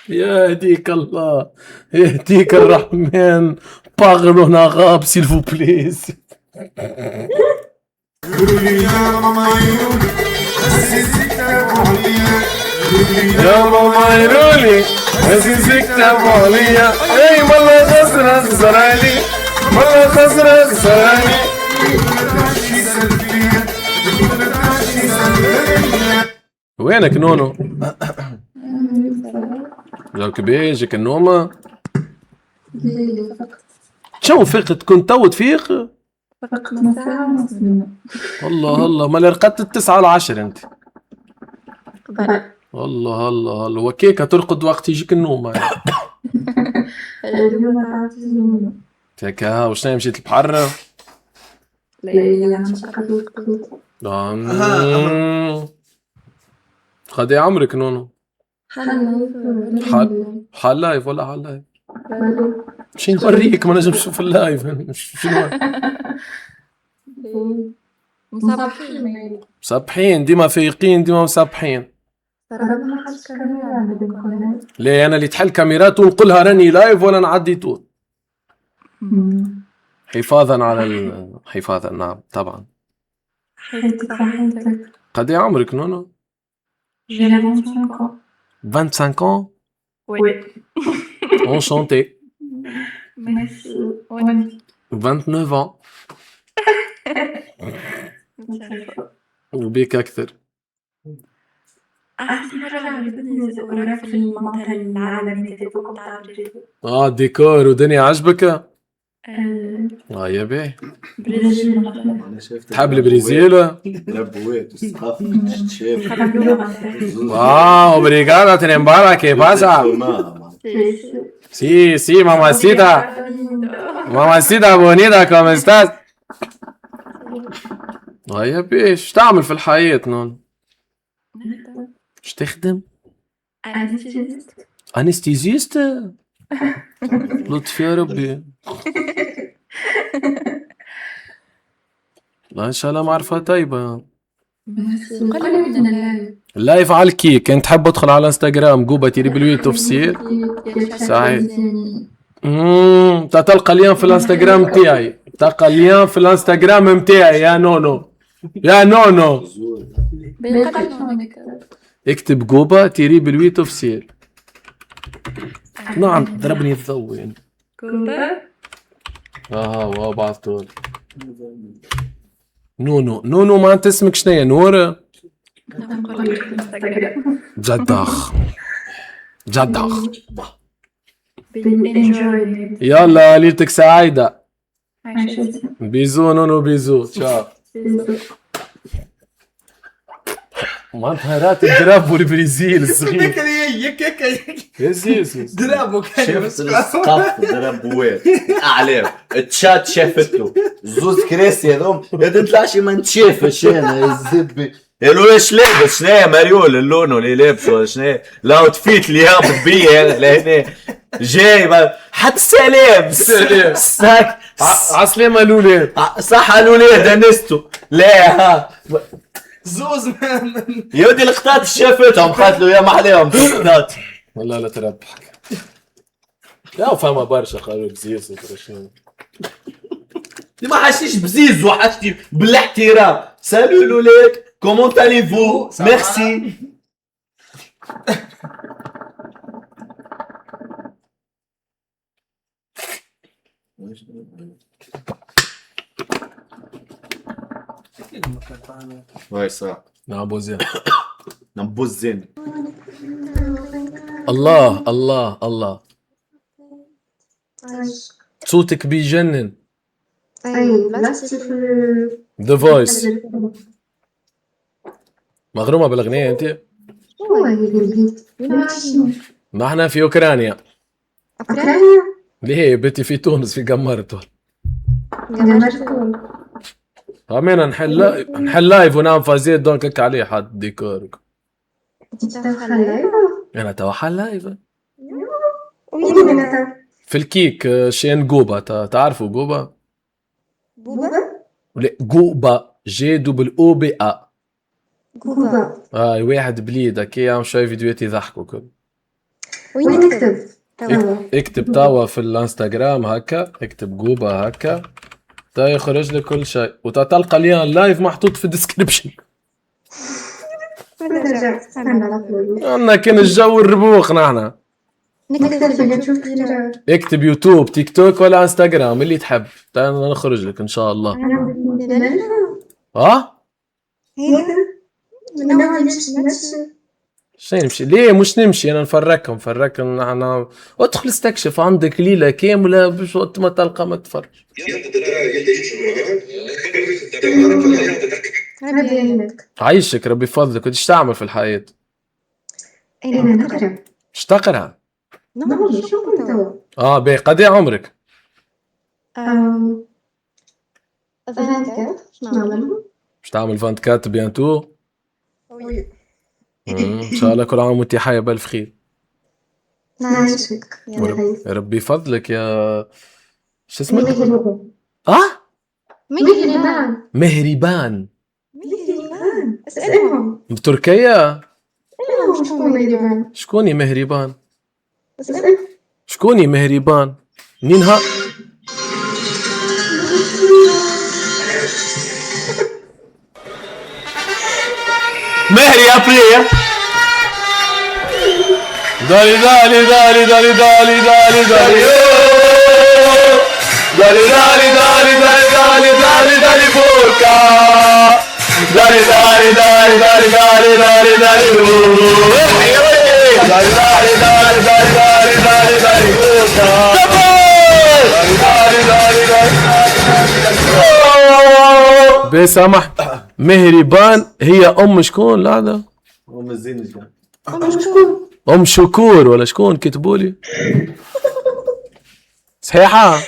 يهديك الله يهديك الرحمن. باغلونا غاب سيل فو بليز. يا ماما يرولي عزيزك تبولية. اي والله خسر علي والله خسر علي. وينك نونو؟ جاك بيجيك النومة؟ شو فقت كنت تو تفيق؟ فقط من ساعة ونص. الله ما رقدت 9 على 10 انت. الله وكيكة ترقد وقت يجيك النوم يعني. تكا وشنو مشيت البحر؟ قد ايه عمرك نونو؟ حال لايف ولا حال لايف؟ شي نوريك ما نجم نشوف اللايف. شنو مسبحين ديما فايقين ديما مسبحين. ليه انا اللي تحل كاميرات ونقولها راني لايف ولا نعدي طول حفاظا على حفاظا. نعم طبعا. قد ايه عمرك نونو؟ 25 ans. Oui. Enchanté. Merci. 29 ans. وبيك أكثر. أحسن مرة عجبتني وراك في المقهى العالمي تبقى تعرف. ديكور ودنيا عجبك؟ يا بيه برازيل مثلا. انا شايف تحب البرازيل؟ لبوات والثقافة شايف obrigado, Trembala, que pasa? Sí, mamacita. Mamacita bonita, ¿cómo estás? يا بيه ايش تعمل في الحياة نون؟ ايش تخدم؟ انستيزيست؟ لطف يا ربي. لا ان شاء الله معرفة طيبة. اللايف على الكيك، انت تحب ادخل على انستغرام جوبا تيري بالويت اوفسيل صحيح. تلقى اليوم في الانستغرام تاعي، تلقى اليوم في الانستغرام متاعي يا نونو يا نونو. اكتب جوبا تيري بالويت اوفسيل. نعم ضربني الضوء يعني. بعثتولي نونو ما انت اسمك شنيا نور؟ جدخ يلا ليلتك سعيدة. بيزو نونو بيزو تشاو. ما انت هرات الدراب والبرازيل الصغير يا زيزو درابو كان شفت الثقافة دربوات اعلام التشات شافته زوز كراسي هذوم يا تطلعش ما نتشافش انا الزبي يا لو ايش لابس شناهي ماريول اللون اللي لابسه ولا شناهي لا تفيت لي هابط بيا لهنا جاي حتى السلام ساك عسلامة الولاد صح الولاد انستو لا ها زوز يا ودي القطات شافتهم قالت يا محلاهم القطات والله لا تربحك لا فما برشا قالوا بزيزو شنو ما حشيش بزيزو حشتي بالاحترام سالو الولاد كومون تاليفو ميرسي واي صح نعم بوزين نبوزين الله صوتك بيجنن. ذا فويس مغرومة بالاغنية انت؟ ما احنا في اوكرانيا. ليه بنتي في تونس في قمرتون. امين نحل لايف ونعمل فازيت دونك عليه حد ديكورك. انا تو حل لايف في الكيك شين جوبا تعرفوا جوبا؟ لا جوبا جي دبل او بي ا واحد بليد هكا يعمل شوية فيديوهات يضحكوا كل. وين نكتب؟ اكتب توا في الانستغرام هكا اكتب جوبا هكا تا يخرج لك كل شيء وتلقى اليوم لايف محطوط في الديسكريبشن. انا كان الجو الربوخ نحن اكتب يوتيوب تيك توك ولا انستغرام اللي تحب تعال نخرج لك ان شاء الله. شنو نمشي ليه مش نمشي انا نفركهم نحن ادخل استكشف عندك ليله كامله باش وقت ما تلقى ما تفرج. عايشك ربي فضلك. ايش تعمل في الحياه؟ انا نقرا. ايش تقرا؟ شو باهي قد ايه عمرك؟ 24 نعمل. باش تعمل 24 بيانتو؟ ان شاء الله كل عام وانت حية بالف خير. نعيشك يا ربي يفضلك يا شو اسمك؟ مهربان. اسألهم. بتركيا؟ شكون مهربان؟ شكوني مهربان؟ منين مهري يا بريا دالي دالي دالي دالي دالي دالي دالي دالي دالي دالي دالي دالي دالي بوركا دالي دالي دالي دالي دالي دالي دالي دالي دالي دالي دالي دالي دالي دالي بوركا دالي دالي بسامح مهربان هي ام شكون؟ لا هم الزين ام شكور ولا شكون كتبولي؟ صحيحة؟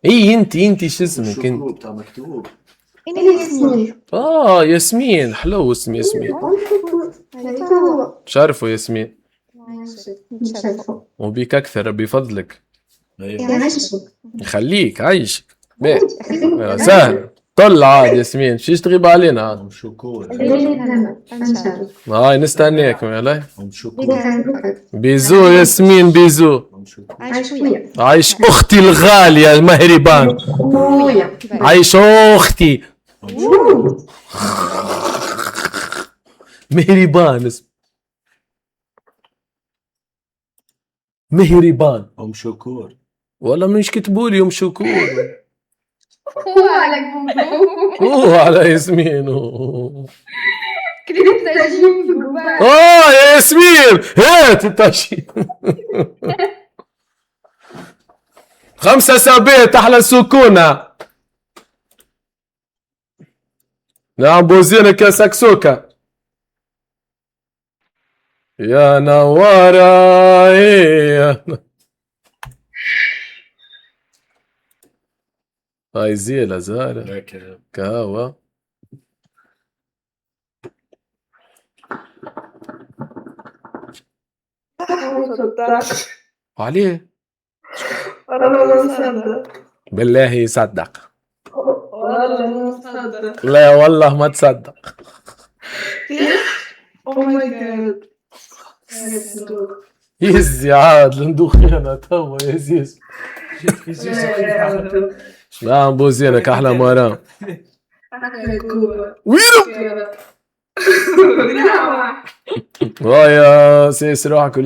اي انت شو اسمك انت؟ مكتوب أنا ياسمين. ياسمين، حلو اسم ياسمين. شرفوا ياسمين. وبيك اكثر بفضلك. يخليك عايشك. سهل. طل عاد ياسمين، شيش تغيب علينا عاد. شكور هاي نستناك يا شكور بيزو ياسمين بيزو. عايش اختي الغالية مهربان. عايش اختي مهربان اسم مهربان. شكور والله مش كتبولي ام شكور. هو على جروب على ياسمين. كريم تجيب جروب يا ياسمين هات التاشي. 5 سبيت احلى سكونة. نعم بوزينك يا سكسوكة يا نوارة. هاي زيلة زارة كهوة. عليه بالله يصدق. لا والله ما تصدق. يزي عاد لندوخ انا توا يا زيز. لا بوزينك احلى مرام. وينو؟ يا سيس روحك.